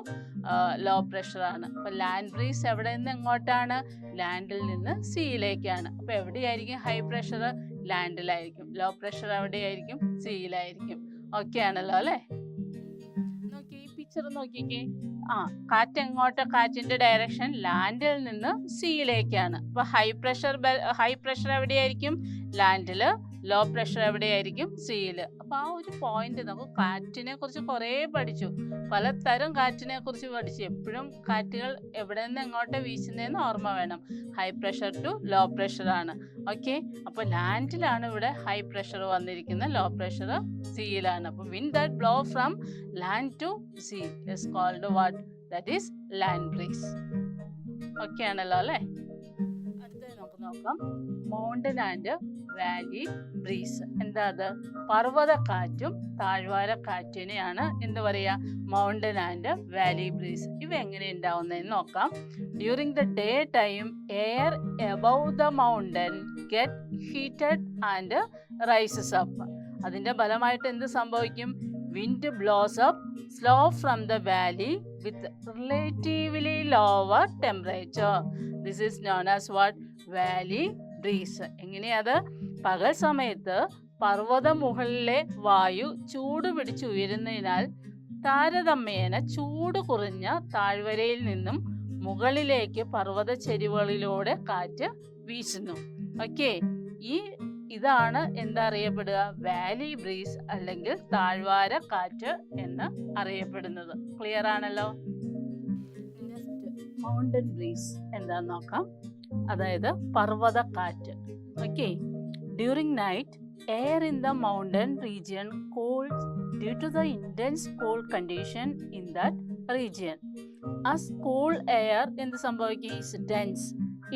low pressure ആണ്. അപ്പോൾ ലാൻഡ് ബ്രീസ് എവിടെ നിന്ന് എങ്ങോട്ടാണ്? ലാൻഡിൽ നിന്ന് സീയിലേക്കാണ്. അപ്പോൾ എവിടെയായിരിക്കും ഹൈ പ്രഷർ? ലാൻഡിലായിരിക്കും. ലോ പ്രഷർ എവിടെയായിരിക്കും? സീയിലായിരിക്കും. ഓക്കെ ആണല്ലോ അല്ലേ? നോക്കി ഈ പിക്ചർ നോക്കിക്കേ. കാറ്റ് എങ്ങോട്ട്? കാറ്റിന്റെ ഡയറക്ഷൻ ലാൻഡിൽ നിന്ന് സീയിലേക്കാണ്. അപ്പൊ ഹൈ പ്രഷർ എവിടെയായിരിക്കും? ലാൻഡില്. ലോ പ്രഷർ എവിടെയായിരിക്കും? സീയില്. അപ്പൊ ആ ഒരു പോയിന്റ് നമുക്ക് കാറ്റിനെ കുറിച്ച് കുറേ പഠിച്ചു, പലതരം കാറ്റിനെ കുറിച്ച് പഠിച്ചു. എപ്പോഴും കാറ്റുകൾ എവിടെ നിന്ന് എങ്ങോട്ട് വീശുന്നതെന്ന് ഓർമ്മ വേണം. High pressure to low pressure ആണ്. ഓക്കെ, അപ്പൊ ലാൻഡിലാണ് ഇവിടെ ഹൈ പ്രഷർ വന്നിരിക്കുന്നത്, ലോ പ്രഷർ സീയിലാണ്. അപ്പൊ wind that blow from land to sea is cold what? That is land breeze. Okay ആണല്ലോ അല്ലേ? അടുത്തത് നമുക്ക് നോക്കാം മൗണ്ടൻ ആൻഡ് വാലി ബ്രീസ്. എന്താ അത്? പർവ്വത കാറ്റും താഴ്വാര കാറ്റിനെയാണ് എന്ത് പറയുക? Mountain and valley breeze. ഇവ എങ്ങനെ ഉണ്ടാവുന്നതെന്ന് നോക്കാം. During the day time air above the mountain get heated and rises up. അതിന്റെ ഫലമായിട്ട് എന്ത് സംഭവിക്കും? Wind blows up slow from the valley with relatively lower temperature. This is known as what? Valley breeze. എങ്ങനെയത്? പകൽ സമയത്ത് പർവ്വത മുകളിലെ വായു ചൂട് പിടിച്ചുയരുന്നതിനാൽ താരതമ്യേന ചൂട് കുറഞ്ഞ താഴ്വരയിൽ നിന്നും മുകളിലേക്ക് പർവ്വത ചെരിവുകളിലൂടെ കാറ്റ് വീശുന്നു. ഓക്കെ, ഇതാണ് എന്താ അറിയപ്പെടുക? വാലി ബ്രീസ് അല്ലെങ്കിൽ താഴ്വാര കാറ്റ് എന്ന് അറിയപ്പെടുന്നത്. ക്ലിയർ ആണല്ലോ? മൗണ്ടൻ ബ്രീസ് എന്താന്ന് നോക്കാം. അതായത് പർവ്വത കാറ്റ്. Okay, during night air in the mountain region cools due to the intense cool condition in that region. As cool air എന്ത് സംഭവിക്കും? Is dense.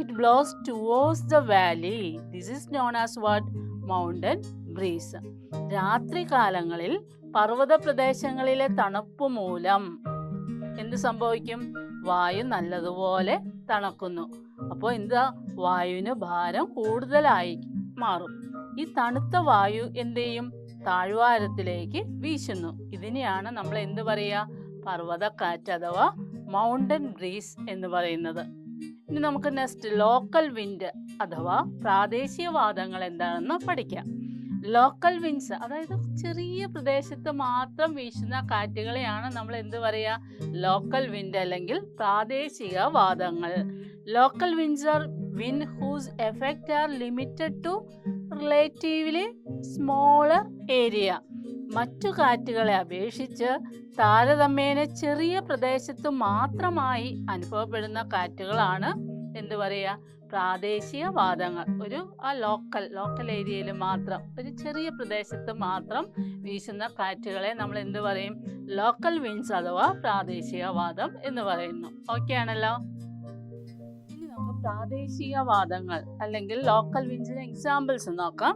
It blows towards the valley. This is known as what? Mountain breeze. രാത്രി കാലങ്ങളിൽ പർവ്വത പ്രദേശങ്ങളിലെ തണുപ്പ് മൂലം എന്ത് സംഭവിക്കും? വായു നല്ലതുപോലെ തണുക്കുന്നു. അപ്പോൾ എന്താ? വായുവിന് ഭാരം കൂടുതലായി മാറും. ഈ തണുത്ത വായു എന്ത് ചെയ്യും? താഴ്വാരത്തിലേക്ക് വീശുന്നു. ഇതിനെയാണ് നമ്മൾ എന്ത് പറയുക? പർവ്വതക്കാറ്റ് അഥവാ മൗണ്ടൻ ബ്രീസ് എന്ന് പറയുന്നത്. ഇനി നമുക്ക് നെക്സ്റ്റ് ലോക്കൽ വിൻഡ് അഥവാ പ്രാദേശിക വാദങ്ങൾ എന്താണെന്ന് പഠിക്കാം. ലോക്കൽ വിൻഡ്സ് അതായത് ചെറിയ പ്രദേശത്ത് മാത്രം വീശുന്ന കാറ്റുകളെയാണ് നമ്മൾ എന്ത് പറയുക? ലോക്കൽ വിൻഡ് അല്ലെങ്കിൽ പ്രാദേശിക വാദങ്ങൾ. Local winds are wind whose effect are limited to relatively smaller area. മറ്റു കാറ്റുകളെ അപേക്ഷിച്ച് താരതമ്യേന ചെറിയ പ്രദേശത്ത് മാത്രമായി അനുഭവപ്പെടുന്ന കാറ്റുകളാണ് എന്ത് പറയുക? പ്രാദേശിക വാദങ്ങൾ. ഒരു ലോക്കൽ ഏരിയയിൽ മാത്രം, ഒരു ചെറിയ പ്രദേശത്ത് മാത്രം വീശുന്ന കാറ്റുകളെ നമ്മൾ എന്ത് പറയും? ലോക്കൽ വിൻഡ്സ് അഥവാ പ്രാദേശിക വാദം എന്ന് പറയുന്നു. ഓക്കെ ആണല്ലോ. നമുക്ക് പ്രാദേശിക വാദങ്ങൾ അല്ലെങ്കിൽ ലോക്കൽ വിൻഡ്സിന്റെ എക്സാമ്പിൾസ് നോക്കാം.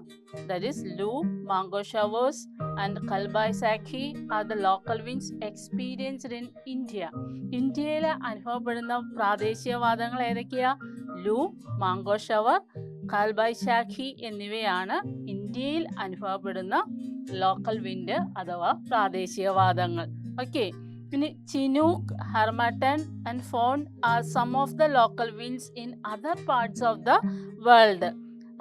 That is loo, mango showers and Kalbaisakhi are the local winds experienced in India. ഇന്ത്യയിൽ അനുഭവപ്പെടുന്ന പ്രാദേശിക വാദങ്ങൾ ഏതൊക്കെയാ? ലൂ, മാംഗോ ഷവർ, കാൽബൈശാഖി എന്നിവയാണ് ഇന്ത്യയിൽ അനുഭവപ്പെടുന്ന ലോക്കൽ വിൻഡ് അഥവാ പ്രാദേശിക വാദങ്ങൾ. ഓക്കെ. ഇനി chinook, harmattan and foehn are some of the local winds in other parts of the world.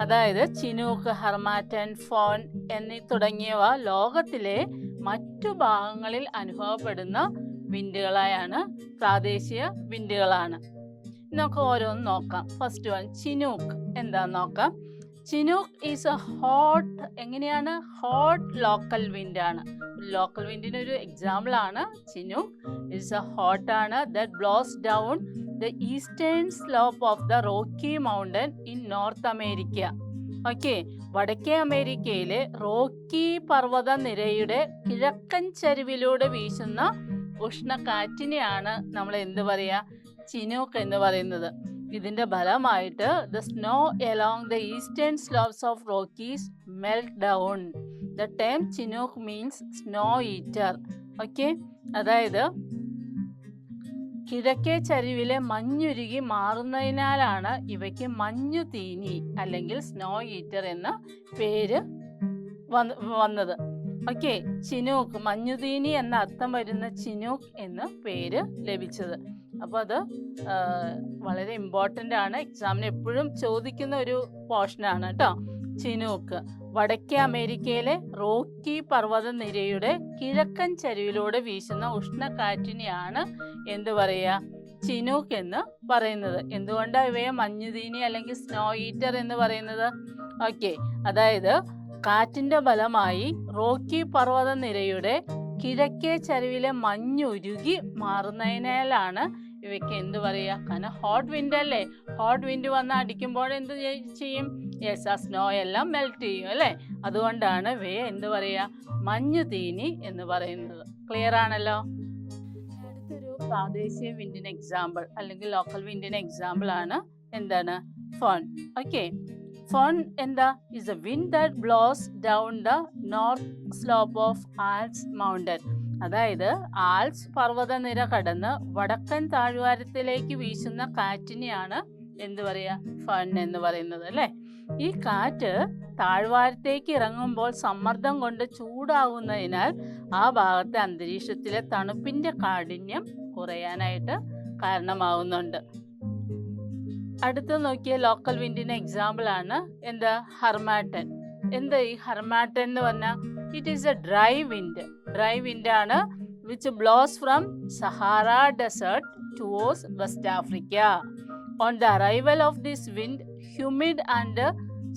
അതായത് ചിനൂക്ക്, ഹർമാറ്റൻ, ഫോൺ എന്നീ തുടങ്ങിയവ ലോകത്തിലെ മറ്റു ഭാഗങ്ങളിൽ അനുഭവപ്പെടുന്ന വിൻഡുകളായാണ്, പ്രാദേശിക വിൻഡുകളാണ്. നമുക്ക് ഓരോന്ന് നോക്കാം. ഫസ്റ്റ് വൺ ചിനൂക്ക് എന്താന്ന് നോക്കാം. ചിനൂക്ക് ഈസ് എ ഹോട്ട്, എങ്ങനെയാണ്? ഹോട്ട് ലോക്കൽ വിൻഡ് ആണ്. ലോക്കൽ വിൻഡിന് ഒരു എക്സാമ്പിൾ ആണ് ചിനൂക്ക്. ഇറ്റ്സ് എ ഹോട്ട് ആണ് that blows down the eastern slope of the Rocky mountain in North America. Okay. വടക്കേ അമേരിക്കയിലെ റോക്കി പർവ്വത നിരയുടെ കിഴക്കൻ ചരിവിലൂടെ വീശുന്ന ഉഷ്ണക്കാറ്റിനെയാണ് നമ്മൾ എന്ത് പറയുക? ചിനൂക്ക് എന്ന് പറയുന്നത്. ഇതിന്റെ ഫലമായിട്ട് the snow along the eastern slopes of Rockies melt down. The term Chinook means snow eater. Okay. അതായത് കിഴക്കേ ചരിവിലെ മഞ്ഞുരുകി മാറുന്നതിനാലാണ് ഇവയ്ക്ക് മഞ്ഞു തീനി അല്ലെങ്കിൽ സ്നോ ഈറ്റർ എന്ന പേര് വന്നത്. ഓക്കെ. ചിനൂക്ക്, മഞ്ഞുതീനി എന്ന അർത്ഥം വരുന്ന ചിനൂക്ക് എന്ന പേര് ലഭിച്ചത്. അപ്പോൾ അത് വളരെ ഇമ്പോർട്ടൻ്റ് ആണ്. എക്സാമിന് എപ്പോഴും ചോദിക്കുന്ന ഒരു പോർഷനാണ് കേട്ടോ. ചിനൂക്ക് വടക്കേ അമേരിക്കയിലെ റോക്കി പർവ്വത നിരയുടെ കിഴക്കൻ ചരിവിലൂടെ വീശുന്ന ഉഷ്ണക്കാറ്റിനെയാണ് എന്ത് പറയുക? ചിനൂക്ക് എന്ന് പറയുന്നത്. എന്തുകൊണ്ടാണ് ഇവയെ മഞ്ഞുതീനി അല്ലെങ്കിൽ സ്നോ ഈറ്റർ എന്ന് പറയുന്നത്? ഓക്കെ. അതായത് കാറ്റിന്റെ ഫലമായി റോക്കി പർവ്വത നിരയുടെ കിഴക്കേ ചരിവിലെ മഞ്ഞുരുകി മാറുന്നതിനാലാണ് ഇവയ്ക്ക് എന്ത് പറയുക? കാരണം ഹോട്ട് വിൻഡ് അല്ലേ. ഹോട്ട് വിൻഡ് വന്ന് അടിക്കുമ്പോൾ എന്ത് ചെയ്യും? യെസ്, ആ സ്നോ എല്ലാം മെൽറ്റ് ചെയ്യും അല്ലേ. അതുകൊണ്ടാണ് ഇവയെ എന്ത് പറയുക? മഞ്ഞു തീനി എന്ന് പറയുന്നത്. ക്ലിയർ ആണല്ലോ. അടുത്തൊരു പ്രാദേശിക വിൻഡിന് എക്സാമ്പിൾ അല്ലെങ്കിൽ ലോക്കൽ വിൻഡിന് എക്സാമ്പിൾ ആണ് എന്താണ്? ഫോൺ. ഓക്കെ. ഫോൺ എന്താ? Is a wind that blows down the north slope of Alps mountain. അതായത് ആൽപ്സ് പർവ്വതനിര കടന്ന് വടക്കൻ താഴ്വാരത്തിലേക്ക് വീശുന്ന കാറ്റിനെയാണ് എന്ത് പറയുക? ഫൺ എന്ന് പറയുന്നത് അല്ലേ. ഈ കാറ്റ് താഴ്വാരത്തേക്ക് ഇറങ്ങുമ്പോൾ സമ്മർദ്ദം കൊണ്ട് ചൂടാകുന്നതിനാൽ ആ ഭാഗത്തെ അന്തരീക്ഷത്തിലെ തണുപ്പിന്റെ കാഠിന്യം കുറയാനായിട്ട് കാരണമാവുന്നുണ്ട്. അടുത്ത് നോക്കിയ ലോക്കൽ വിൻഡിന് എക്സാമ്പിൾ ആണ് എന്താ? ഹർമാറ്റൻ. എന്താ ഈ ഹർമാറ്റൻ എന്ന് പറഞ്ഞാൽ? It is a dry wind. Dry wind ആണ് which blows from Sahara desert towards west Africa. On the arrival of this wind humid and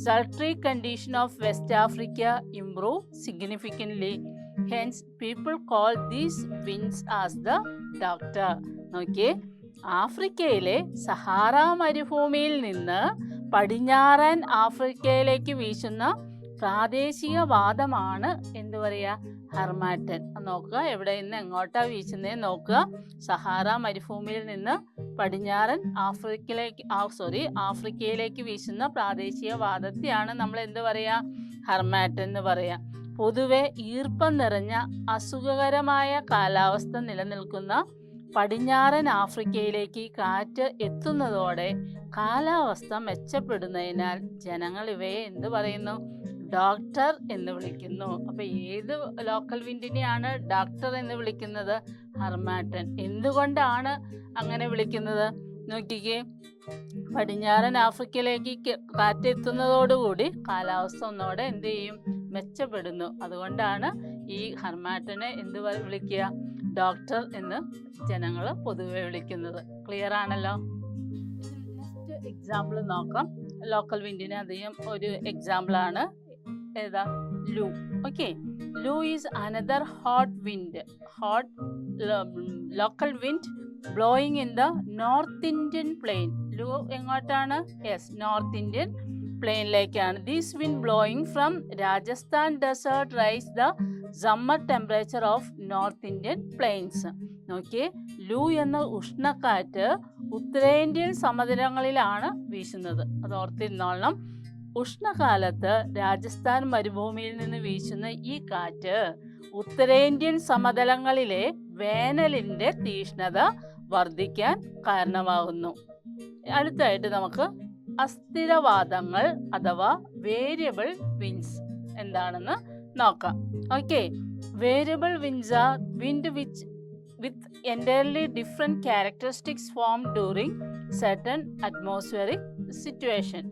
sultry condition of West Africa improve significantly. Hence, people call these winds as the doctor. Okay. ആഫ്രിക്കയിലെ സഹാറ മരുഭൂമിയിൽ നിന്ന് പടിഞ്ഞാറൻ ആഫ്രിക്കയിലേക്ക് വീശുന്ന പ്രാദേശിക വാദമാണ് എന്ത് പറയുക? ഹർമാറ്റൻ. നോക്കുക, എവിടെ നിന്ന് എങ്ങോട്ടാ വീശുന്നതെന്ന് നോക്കുക. സഹാറ മരുഭൂമിയിൽ നിന്ന് പടിഞ്ഞാറൻ ആഫ്രിക്കയിലേക്ക് വീശുന്ന പ്രാദേശിക വാദത്തെയാണ് നമ്മൾ എന്ത് പറയുക? ഹർമാറ്റൻ എന്ന് പറയാം. പൊതുവെ ഈർപ്പം നിറഞ്ഞ അസുഖകരമായ കാലാവസ്ഥ നിലനിൽക്കുന്ന പടിഞ്ഞാറൻ ആഫ്രിക്കയിലേക്ക് കാറ്റ് എത്തുന്നതോടെ കാലാവസ്ഥ മെച്ചപ്പെടുന്നതിനാൽ ജനങ്ങൾ ഇവയെ എന്ത് പറയുന്നു? ഡോക്ടർ എന്ന് വിളിക്കുന്നു. അപ്പൊ ഏത് ലോക്കൽ വിൻഡിനെയാണ് ഡോക്ടർ എന്ന് വിളിക്കുന്നത്? ഹർമാറ്റൻ. എന്തുകൊണ്ടാണ് അങ്ങനെ വിളിക്കുന്നത്? നോക്കിക്കേ, പടിഞ്ഞാറൻ ആഫ്രിക്കയിലേക്ക് കാറ്റെത്തുന്നതോടുകൂടി കാലാവസ്ഥ ഒന്നോടെ എന്ത് ചെയ്യും? മെച്ചപ്പെടുന്നു. അതുകൊണ്ടാണ് ഈ ഹർമാറ്റനെ എന്ത് വിളിക്കുക? ഡോക്ടർ എന്ന് ജനങ്ങൾ പൊതുവെ വിളിക്കുന്നത്. ക്ലിയർ ആണല്ലോ? നെക്സ്റ്റ് എക്സാമ്പിൾ നോക്കാം. ലോക്കൽ വിൻഡിന് അധികം ഒരു എക്സാമ്പിളാണ് ഏതാ? Loo. Okay, loo is another hot wind, hot local wind blowing in the north Indian plain. Loo എങ്ങോട്ടാണ്? യെസ്, നോർത്ത് ഇന്ത്യൻ പ്ലെയിനിലേക്കാണ്. This wind blowing from Rajasthan desert rise the summer temperature of north Indian plains. നോക്കിയേ, ലൂ എന്ന ഉഷ്ണക്കാറ്റ് ഉത്തരേന്ത്യൻ സമതലങ്ങളിലാണ് വീശുന്നത്. അത് ഓർത്തിരുന്നോളണം. ഉഷ്ണകാലത്ത് രാജസ്ഥാൻ മരുഭൂമിയിൽ നിന്ന് വീശുന്ന ഈ കാറ്റ് ഉത്തരേന്ത്യൻ സമതലങ്ങളിലെ വേനലിൻ്റെ തീഷ്ണത വർദ്ധിക്കാൻ കാരണമാകുന്നു. അടുത്തായിട്ട് നമുക്ക് അസ്ഥിരവാദങ്ങൾ അഥവാ വേരിയബിൾ വിൻഡ്സ് എന്താണെന്ന് നോക്കാം. Okay, variable winds are wind which with entirely different characteristics formed during certain atmospheric situation.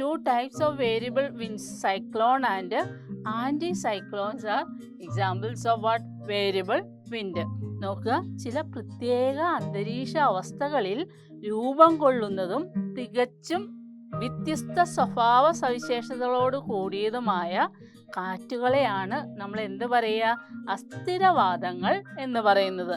Two types of variable winds, cyclone and anticyclones, are examples of what? Variable wind. നോക്കുക, ചില പ്രത്യേക അന്തരീക്ഷ അവസ്ഥകളിൽ രൂപം കൊള്ളുന്നതും തികച്ചും വ്യത്യസ്ത സ്വഭാവ സവിശേഷതകളോട് കൂടിയതുമായ കാറ്റുകളെയാണ് നമ്മൾ എന്ത് പറയുക? അസ്ഥിരവാദങ്ങൾ എന്ന് പറയുന്നത്.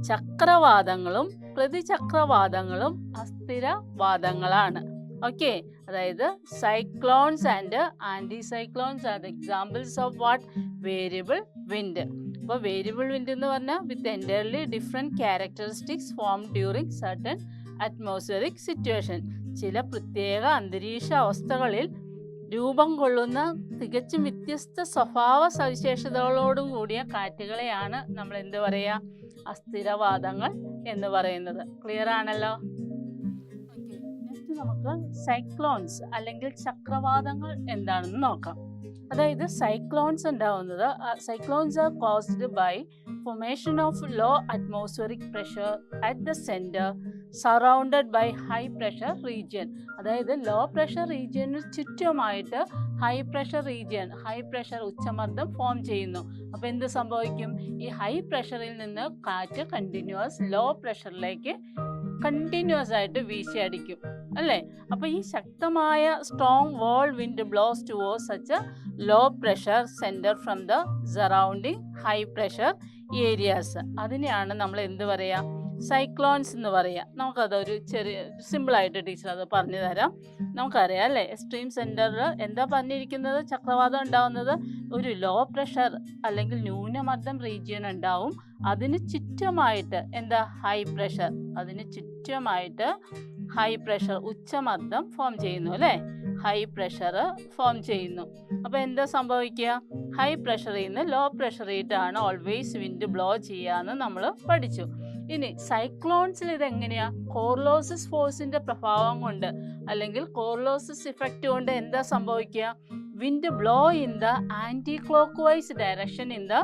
ചക്രവാദങ്ങളും പ്രതിചക്രവാദങ്ങളും അസ്ഥിരവാദങ്ങളാണ്. ഓക്കെ, അതായത് cyclones and anticyclones are examples of what? Variable wind. അപ്പോൾ വേരിയബിൾ വിൻഡ് എന്ന് പറഞ്ഞാൽ with entirely different characteristics form during certain atmospheric situation. ചില പ്രത്യേക അന്തരീക്ഷ അവസ്ഥകളിൽ രൂപം കൊള്ളുന്ന തികച്ചും വ്യത്യസ്ത സ്വഭാവ സവിശേഷതകളോടും കൂടിയ കാറ്റുകളെയാണ് നമ്മൾ എന്ത് പറയുക? അസ്ഥിരവാദങ്ങൾ എന്ന് പറയുന്നത്. ക്ലിയർ ആണല്ലോ? ഓക്കെ, നെക്സ്റ്റ് നമുക്ക് സൈക്ലോൺസ് അല്ലെങ്കിൽ ചക്രവാതങ്ങൾ എന്താണെന്ന് നോക്കാം. അതായത് സൈക്ലോൺസ് ഉണ്ടാവുന്നത്, cyclones are caused by formation of low atmospheric pressure at the center surrounded by high pressure region. അതായത് ലോ പ്രഷർ റീജിയന് ചുറ്റുമായിട്ട് high pressure region, high pressure ഉച്ചമർദ്ദം ഫോം ചെയ്യുന്നു. അപ്പോൾ എന്ത് സംഭവിക്കും? ഈ ഹൈ പ്രഷറിൽ നിന്ന് കാറ്റ് കണ്ടിന്യൂസ് ലോ പ്രഷറിലേക്ക് കണ്ടിന്യൂസ് ആയിട്ട് വീശി അടിക്കും അല്ലേ? അപ്പോൾ ഈ ശക്തമായ strong whirl wind blows towards such low pressure centre from the surrounding high pressure areas. അതിനെയാണ് നമ്മൾ എന്ത് പറയുക? സൈക്ലോൺസ് എന്ന് പറയുക. നമുക്കതൊരു ചെറിയ സിമ്പിളായിട്ട് ടീച്ചർ അത് പറഞ്ഞു തരാം. നമുക്കറിയാം അല്ലേ, എക്സ്ട്രീം സെൻറ്ററിൽ എന്താ പറഞ്ഞിരിക്കുന്നത്? ചക്രവാതം ഉണ്ടാവുന്നത് ഒരു ലോ പ്രഷർ അല്ലെങ്കിൽ ന്യൂനമർദ്ദം റീജിയൻ ഉണ്ടാവും. അതിന് ചുറ്റുമായിട്ട് എന്താ? High pressure. അതിന് ചുറ്റുമായിട്ട് ഹൈ പ്രഷർ ഉച്ചമർദ്ദം ഫോം ചെയ്യുന്നു അല്ലേ? ഹൈ പ്രഷർ ഫോം ചെയ്യുന്നു. അപ്പോൾ എന്താ സംഭവിക്കുക? ഹൈ പ്രഷറിൽ നിന്ന് ലോ പ്രഷറിയിട്ടാണ് ഓൾവേസ് വിൻഡ് ബ്ലോ ചെയ്യാന്ന് നമ്മൾ പഠിച്ചു. ഇനി സൈക്ലോൺസിൽ ഇതെങ്ങനെയാ? കോർലോസിസ് ഫോഴ്സിന്റെ പ്രഭാവം കൊണ്ട് അല്ലെങ്കിൽ കോർലോസിസ് ഇഫക്റ്റ് കൊണ്ട് എന്താ സംഭവിക്കുക? Wind blow in the anti clock vice direction in the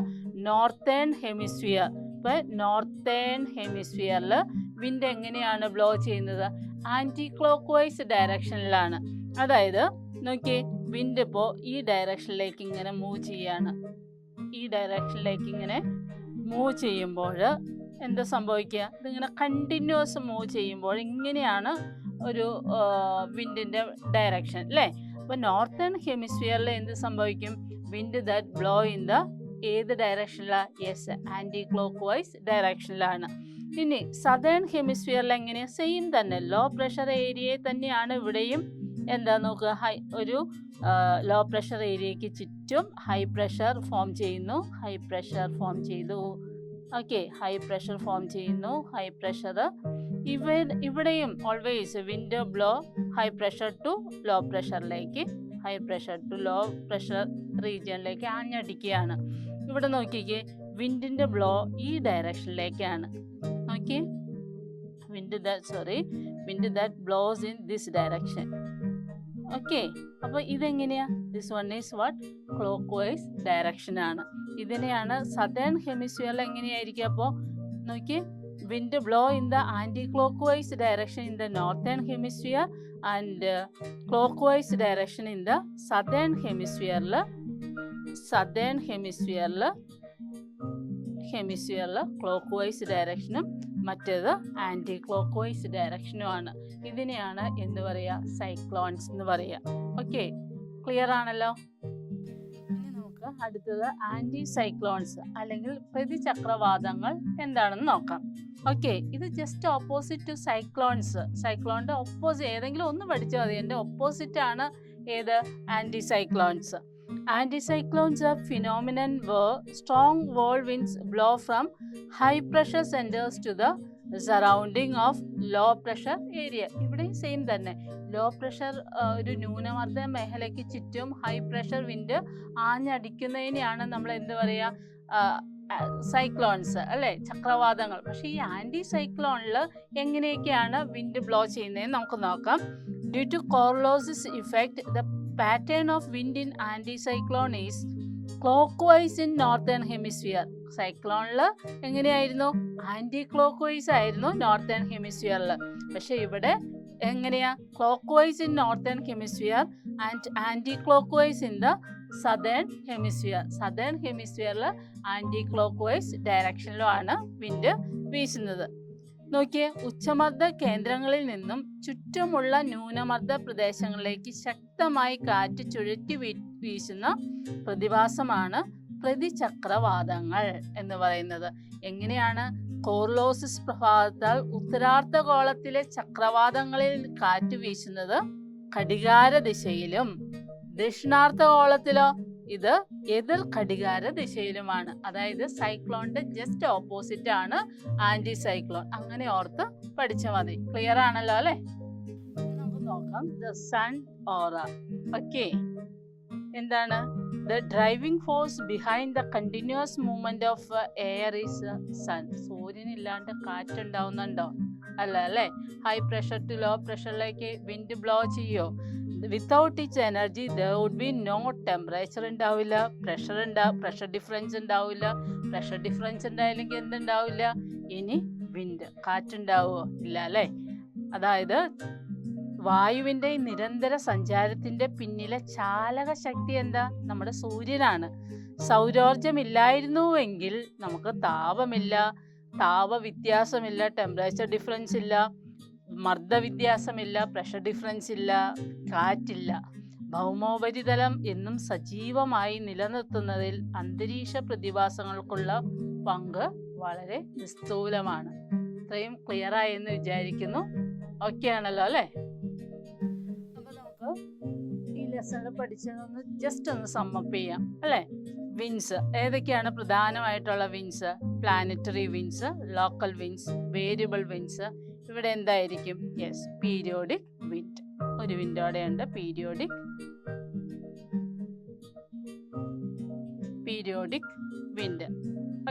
northern hemisphere. ഇപ്പം നോർത്തേൺ ഹെമിസ്ഫിയറിൽ വിൻഡ് എങ്ങനെയാണ് ബ്ലോ ചെയ്യുന്നത്? ആൻറ്റി ക്ലോക്ക് വൈസ് ഡയറക്ഷനിലാണ്. അതായത് നോക്കിയേ, വിൻഡ് ഇപ്പോൾ ഈ ഡയറക്ഷനിലേക്ക് ഇങ്ങനെ മൂവ് ചെയ്യാണ്. ഈ ഡയറക്ഷനിലേക്ക് ഇങ്ങനെ മൂവ് ചെയ്യുമ്പോൾ എന്താ സംഭവിക്കുക? ഇതിങ്ങനെ കണ്ടിന്യൂസ് മൂവ് ചെയ്യുമ്പോൾ ഇങ്ങനെയാണ് ഒരു വിൻഡിൻ്റെ ഡയറക്ഷൻ അല്ലേ? അപ്പോൾ നോർത്തേൺ ഹെമിസ്ഫിയറിൽ എന്ത് സംഭവിക്കും? Wind that blow in the ഏത് ഡയറക്ഷനിലാണ്? യെസ്, ആൻറ്റി ക്ലോക്ക് വൈസ് ഡയറക്ഷനിലാണ്. ഇനി സദേൺ ഹെമിസ്ഫിയറിൽ എങ്ങനെ? സെയിം തന്നെ, ലോ പ്രഷർ ഏരിയയെ തന്നെയാണ് ഇവിടെയും എന്താ നോക്കുക? ഒരു ലോ പ്രഷർ ഏരിയയ്ക്ക് ചുറ്റും ഹൈ പ്രഷർ ഫോം ചെയ്യുന്നു. ഹൈ പ്രഷർ ഫോം ചെയ്തു. ഓക്കെ, ഹൈ പ്രഷർ ഫോം ചെയ്യുന്നു. ഹൈ പ്രഷർ ഇവിടെയും always wind blow high pressure to low പ്രഷറിലേക്ക്, high pressure to low pressure റീജിയനിലേക്ക് ആഞ്ഞടിക്കുകയാണ്. ഇവിടെ നോക്കിക്കേ, വിൻഡിൻ്റെ ബ്ലോ ഈ ഡയറക്ഷനിലേക്കാണ്. നോക്കിയേ, wind that blows in this direction okay, അപ്പോൾ ഇതെങ്ങനെയാ? This one is what? Clock vice direction ആണ്. ഇതിനെയാണ് സദേൺ ഹെമിസ്ഫിയറിൽ എങ്ങനെയായിരിക്കും? അപ്പോൾ നോക്കി, wind blow in the anti clock vice direction in the northern hemisphere and clock vice direction in the southern ഹെമിസ്ഫിയറിൽ ക്ലോക്ക് വൈസ് ഡയറക്ഷനും മറ്റേത് ആൻറ്റി ക്ലോക്ക് വൈസ് ഡയറക്ഷനുമാണ്. ഇതിനെയാണ് എന്ത് പറയുക? സൈക്ലോൺസ് എന്ന് പറയുക. ഓക്കെ, ക്ലിയർ ആണല്ലോ? ഇനി നമുക്ക് അടുത്തത് ആൻറ്റി സൈക്ലോൺസ് അല്ലെങ്കിൽ പ്രതിചക്രവാതങ്ങൾ എന്താണെന്ന് നോക്കാം. ഓക്കെ, ഇത് ജസ്റ്റ് ഓപ്പോസിറ്റ് ടു സൈക്ലോൺസ്. സൈക്ലോണിൻ്റെ ഒപ്പോസിറ്റ് ഏതെങ്കിലും ഒന്ന് പഠിച്ചാൽ മതി. എൻ്റെ ഒപ്പോസിറ്റ് ആണ് ഏത്? Anticyclones. Anticyclones are phenomenon where strong whirl winds blow from high pressure centers to the surrounding of low pressure area. ഇവിടെയും സെയിം തന്നെ. ലോ പ്രഷർ ഒരു ന്യൂനമർദ്ദ മേഖലയ്ക്ക് ചുറ്റും ഹൈ പ്രഷർ വിൻഡ് ആഞ്ഞടിക്കുന്നതിനെയാണ് നമ്മൾ എന്ത് പറയുക? സൈക്ലോൺസ് അല്ലേ, ചക്രവാതങ്ങൾ. പക്ഷേ ഈ ആൻറ്റി സൈക്ലോണിൽ എങ്ങനെയൊക്കെയാണ് വിൻഡ് ബ്ലോ ചെയ്യുന്നതെന്ന് നമുക്ക് നോക്കാം. Due to coriolis effect the pattern of wind in anticyclone is clockwise in northern hemisphere. സൈക്ലോണിൽ എങ്ങനെയായിരുന്നു? ആൻറ്റി ക്ലോക്ക് വൈസ് ആയിരുന്നു നോർത്തേൺ ഹെമിസ്ഫിയറിൽ. പക്ഷെ ഇവിടെ എങ്ങനെയാ? Clock vice in northern hemisphere and anti clock vice in the southern hemisphere. Southern ഹെമിസ്ഫിയറിൽ ആൻറ്റി ക്ലോക്ക് വൈസ് ഡയറക്ഷനിലുമാണ് വിൻഡ് വീശുന്നത്. നോക്കിയേ, ഉച്ചമർദ്ദ കേന്ദ്രങ്ങളിൽ നിന്നും ചുറ്റുമുള്ള ന്യൂനമർദ്ദ പ്രദേശങ്ങളിലേക്ക് ശക്തമായി കാറ്റ് ചുഴറ്റി വീശുന്ന പ്രതിഭാസമാണ് പ്രതിചക്രവാതങ്ങൾ എന്ന് പറയുന്നത്. എങ്ങനെയാണ്? കോർലോസിസ് പ്രഭാവത്താൽ ഉത്തരാർദ്ധഗോളത്തിലെ ചക്രവാതങ്ങളിൽ കാറ്റ് വീശുന്നത് ഘടികാര ദിശയിലും, ദക്ഷിണാർദ്ധഗോളത്തിലോ ഇത് എതിർ ഘടികാര ദിശയിലുമാണ്. അതായത് സൈക്ലോണിന്റെ ജസ്റ്റ് ഓപ്പോസിറ്റ് ആണ് ആന്റി സൈക്ലോൺ. അങ്ങനെ ഓർത്ത് പഠിച്ചാൽ മതി. ക്ലിയർ ആണല്ലോ അല്ലെ? നമുക്ക് നോക്കാം ദ സൺ ഓറ. ഓക്കെ, എന്താണ്? The driving force behind the continuous movement of air is sun. സൂര്യനില്ലാണ്ട് കാറ്റുണ്ടാവുന്നുണ്ടോ? അല്ല അല്ലേ? ഹൈ പ്രഷർ ടു ലോ പ്രഷറിലേക്ക് വിൻഡ് ബ്ലോ ചെയ്യോ? Without its energy there would be no temperature ഉണ്ടാവില്ല, പ്രഷർ ഡിഫറൻസ് ഉണ്ടാവില്ല. പ്രഷർ ഡിഫറൻസ് ഉണ്ടായില്ലെങ്കിൽ എന്തുണ്ടാവില്ല? ഇനി വിൻഡ്, കാറ്റുണ്ടാവുമോ? ഇല്ല അല്ലേ? അതായത് വായുവിൻ്റെ നിരന്തര സഞ്ചാരത്തിൻ്റെ പിന്നിലെ ചാലക ശക്തി എന്താ? നമ്മുടെ സൂര്യനാണ്. സൗരോർജമില്ലായിരുന്നുവെങ്കിൽ നമുക്ക് താപമില്ല, താപവ്യത്യാസമില്ല, ടെമ്പറേച്ചർ ഡിഫറൻസ് ഇല്ല, മർദ്ദവ്യത്യാസമില്ല, പ്രഷർ ഡിഫറൻസ് ഇല്ല, കാറ്റില്ല. ഭൗമോപരിതലം എന്നും സജീവമായി നിലനിർത്തുന്നതിൽ അന്തരീക്ഷ പ്രതിഭാസങ്ങൾക്കുള്ള പങ്ക് വളരെ നിസ്തൂലമാണ്. ഇത്രയും ക്ലിയർ ആയെന്ന് വിചാരിക്കുന്നു. ഓക്കെ ആണല്ലോ അല്ലേ? അപ്പോൾ നമുക്ക് ഈ ലെസണിൽ പഠിച്ചതൊന്ന് ജസ്റ്റ് ഒന്ന് സമ്മപ്പ് ചെയ്യാം അല്ലേ? വിൻസ് ഏതൊക്കെയാണ് പ്രധാനമായിട്ടുള്ള winds? Planetary winds, local winds, variable winds. ഇവിടെ എന്തായിരിക്കും? Yes, periodic wind. ഒരു വിൻഡോടെ ഉണ്ട്, പീരിയോഡിക് വിൻഡ്.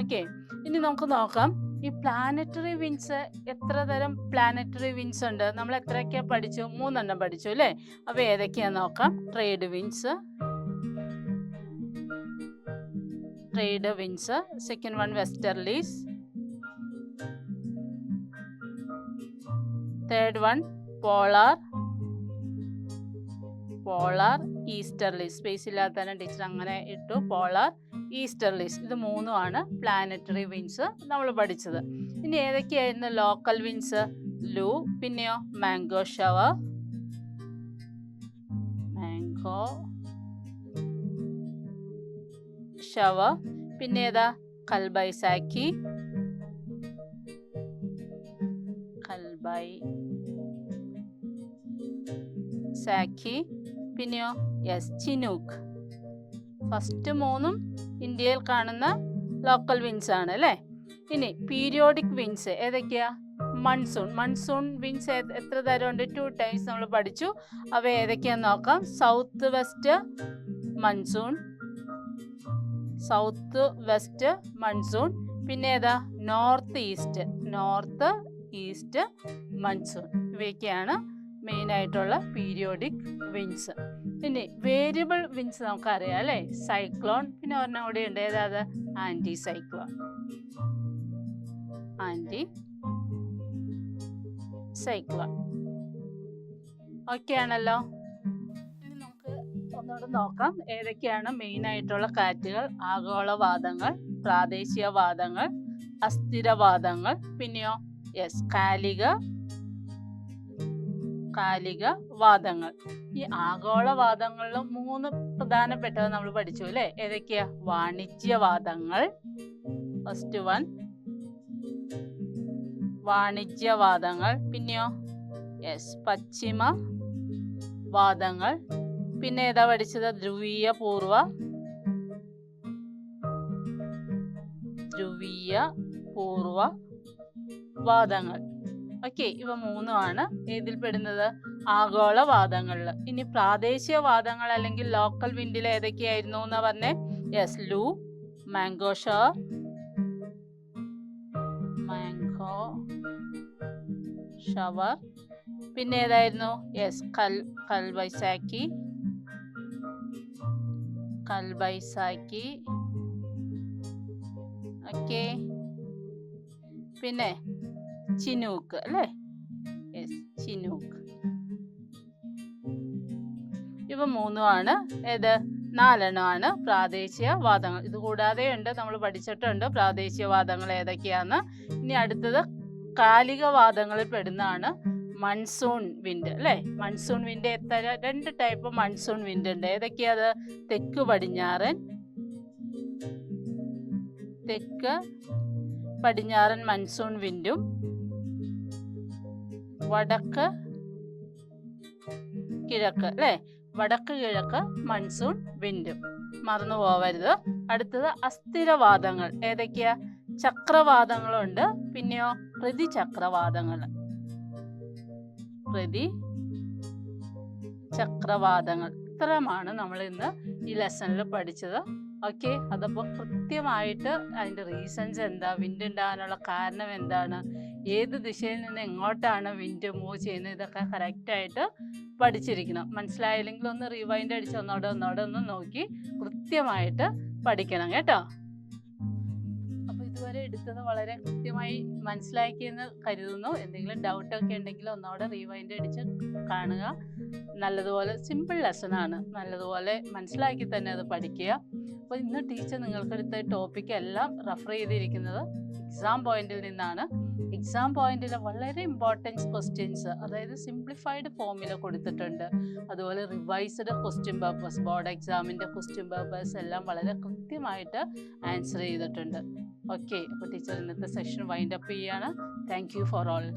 ഓക്കെ, ഇനി നമുക്ക് നോക്കാം ഈ പ്ലാനറ്ററി വിൻസ്. എത്ര തരം പ്ലാനറ്ററി വിൻസ് ഉണ്ട്? നമ്മൾ എത്രയൊക്കെയാ പഠിച്ചു? 3 എണ്ണം പഠിച്ചു അല്ലേ? അപ്പോൾ ഏതൊക്കെയാന്ന് നോക്കാം. Trade winds, second one westerlies, third one polar easterlies. Space ഇല്ലാത്തതാണ് ടീച്ചർ അങ്ങനെ ഇട്ടു. Polar easterlies. ഇത് 3ആണ് പ്ലാനറ്ററി വിൻസ് നമ്മൾ പഠിച്ചത്. ഇനി ഏതൊക്കെയായിരുന്നു ലോക്കൽ വിൻസ്? ലൂ, പിന്നെയോ മാംഗോ ഷവർ, പിന്നെ ഏതാ? കൽബൈസാക്കി, പിന്നെയോ യെസ് ചിനൂക്ക്. ഫസ്റ്റ് 3ഉം ഇന്ത്യയിൽ കാണുന്ന ലോക്കൽ വിൻസ് ആണ് അല്ലേ? ഇനി പീരിയോഡിക് വിൻസ് ഏതൊക്കെയാ? മൺസൂൺ വിൻസ് എത്ര തരമുണ്ട്? 2 ടൈംസ് നമ്മൾ പഠിച്ചു. അവ ഏതൊക്കെയാന്ന് നോക്കാം. സൗത്ത് വെസ്റ്റ് മൺസൂൺ, പിന്നെ ഏതാ? North east monsoon. ഇവയൊക്കെയാണ് മെയിനായിട്ടുള്ള പീരിയോഡിക് വിൻസ്. ഇനി വേരിയബിൾ വിൻസ് നമുക്കറിയാം അല്ലേ, സൈക്ലോൺ, പിന്നെ ഒരെണ്ണം കൂടി ഉണ്ട്, ഏതാത് anticyclone. Anticyclone okay ആണല്ലോ. ഇനി നമുക്ക് ഒന്നുകൂടെ നോക്കാം ഏതൊക്കെയാണ് മെയിനായിട്ടുള്ള കാറ്റുകൾ. ആഗോളവാദങ്ങൾ, പ്രാദേശികവാദങ്ങൾ, അസ്ഥിരവാദങ്ങൾ, പിന്നെയോ യെസ് കാലിക വാദങ്ങൾ. ഈ ആഗോളവാദങ്ങളിൽ 3 പ്രധാനപ്പെട്ടത് നമ്മൾ പഠിച്ചു അല്ലേ, ഏതൊക്കെയാ? വാണിജ്യവാദങ്ങൾ, ഫസ്റ്റ് വൺ വാണിജ്യവാദങ്ങൾ, പിന്നെയോ യെസ് പശ്ചിമ വാദങ്ങൾ, പിന്നെ ഏതാ പഠിച്ചത്? ധ്രുവീയ പൂർവ വാദങ്ങൾ. ഓക്കെ, ഇവ 3ആണ് ഏതിൽ പെടുന്നത്? ആഗോളവാദങ്ങളിൽ. ഇനി പ്രാദേശികവാദങ്ങൾ അല്ലെങ്കിൽ ലോക്കൽ വിൻഡിൽ ഏതൊക്കെയായിരുന്നു എന്നാ പറഞ്ഞേ? യെസ് ലൂ, മാംഗോ ഷവർ, പിന്നെ ഏതായിരുന്നു? യെസ് കൽബൈസാക്കി, ഓക്കെ, പിന്നെ ചിനൂക്ക് അല്ലേ, യെസ് ചിനൂക്ക്. ഇവ 3ആണ് ഏത്? 4 പ്രാദേശികവാദങ്ങൾ. ഇത് കൂടാതെ ഉണ്ട്, നമ്മൾ പഠിച്ചിട്ടുണ്ട് പ്രാദേശികവാദങ്ങൾ ഏതൊക്കെയാന്ന്. ഇനി അടുത്തത് കാലികവാദങ്ങളിൽ പെടുന്നതാണ് മൺസൂൺ വിൻഡ് അല്ലേ. Monsoon wind 2 type monsoon wind ഉണ്ട്. ഏതൊക്കെയാത്? തെക്ക് പടിഞ്ഞാറൻ മൺസൂൺ വിൻഡും വടക്ക് കിഴക്ക് അല്ലേ, വടക്ക് കിഴക്ക് മൺസൂൺ വിൻഡും മറന്നു പോവരുത്. അടുത്തത് അസ്ഥിരവാദങ്ങൾ. ഏതൊക്കെയാ? ചക്രവാദങ്ങളുണ്ട്, പിന്നെയോ പ്രതിചക്രവാദങ്ങൾ. ഇത്രയുമാണ് നമ്മൾ ഇന്ന് ഈ ലെസണിൽ പഠിച്ചത്. ഓക്കെ, അതപ്പോൾ കൃത്യമായിട്ട് അതിൻ്റെ റീസൺസ് എന്താ, വിൻഡ് ഉണ്ടാകാനുള്ള കാരണം എന്താണ്, ഏത് ദിശയിൽ നിന്ന് എങ്ങോട്ടാണ് വിൻഡ് മൂവ് ചെയ്യുന്നത്, ഇതൊക്കെ കറക്റ്റായിട്ട് പഠിച്ചിരിക്കണം. മനസ്സിലായില്ലെങ്കിൽ ഒന്ന് റിവൈൻഡ് അടിച്ച് ഒന്നോടെ ഒന്ന് നോക്കി കൃത്യമായിട്ട് പഠിക്കണം കേട്ടോ. ഇതുവരെ എടുത്തത് വളരെ കൃത്യമായി മനസ്സിലാക്കിയെന്ന് കരുതുന്നു. എന്തെങ്കിലും ഡൗട്ടൊക്കെ ഉണ്ടെങ്കിൽ ഒന്നോടെ റീവൈൻഡ് അടിച്ച് കാണുക. നല്ലതുപോലെ സിമ്പിൾ ലെസണാണ്, നല്ലതുപോലെ മനസ്സിലാക്കി തന്നെ അത് പഠിക്കുക. അപ്പോൾ ഇന്ന് ടീച്ചർ നിങ്ങൾക്കെടുത്ത ടോപ്പിക് എല്ലാം റെഫർ ചെയ്തിരിക്കുന്നത് എക്സാം പോയിന്റിൽ നിന്നാണ്. എക്സാം പോയിന്റിൽ വളരെ ഇമ്പോർട്ടൻസ് ക്വസ്റ്റ്യൻസ്, അതായത് സിംപ്ലിഫൈഡ് ഫോമിൽ കൊടുത്തിട്ടുണ്ട്. അതുപോലെ റിവൈസ്ഡ് ക്വസ്റ്റ്യൻ പേപ്പേഴ്സ്, ബോർഡ് എക്സാമിൻ്റെ ക്വസ്റ്റ്യൻ പേപ്പേഴ്സ് എല്ലാം വളരെ കൃത്യമായിട്ട് ആൻസർ ചെയ്തിട്ടുണ്ട്. ഓക്കെ, അപ്പോൾ ടീച്ചർ ഇന്നത്തെ സെഷൻ വൈൻഡ് അപ്പ് ചെയ്യാണ്. Thank you for all.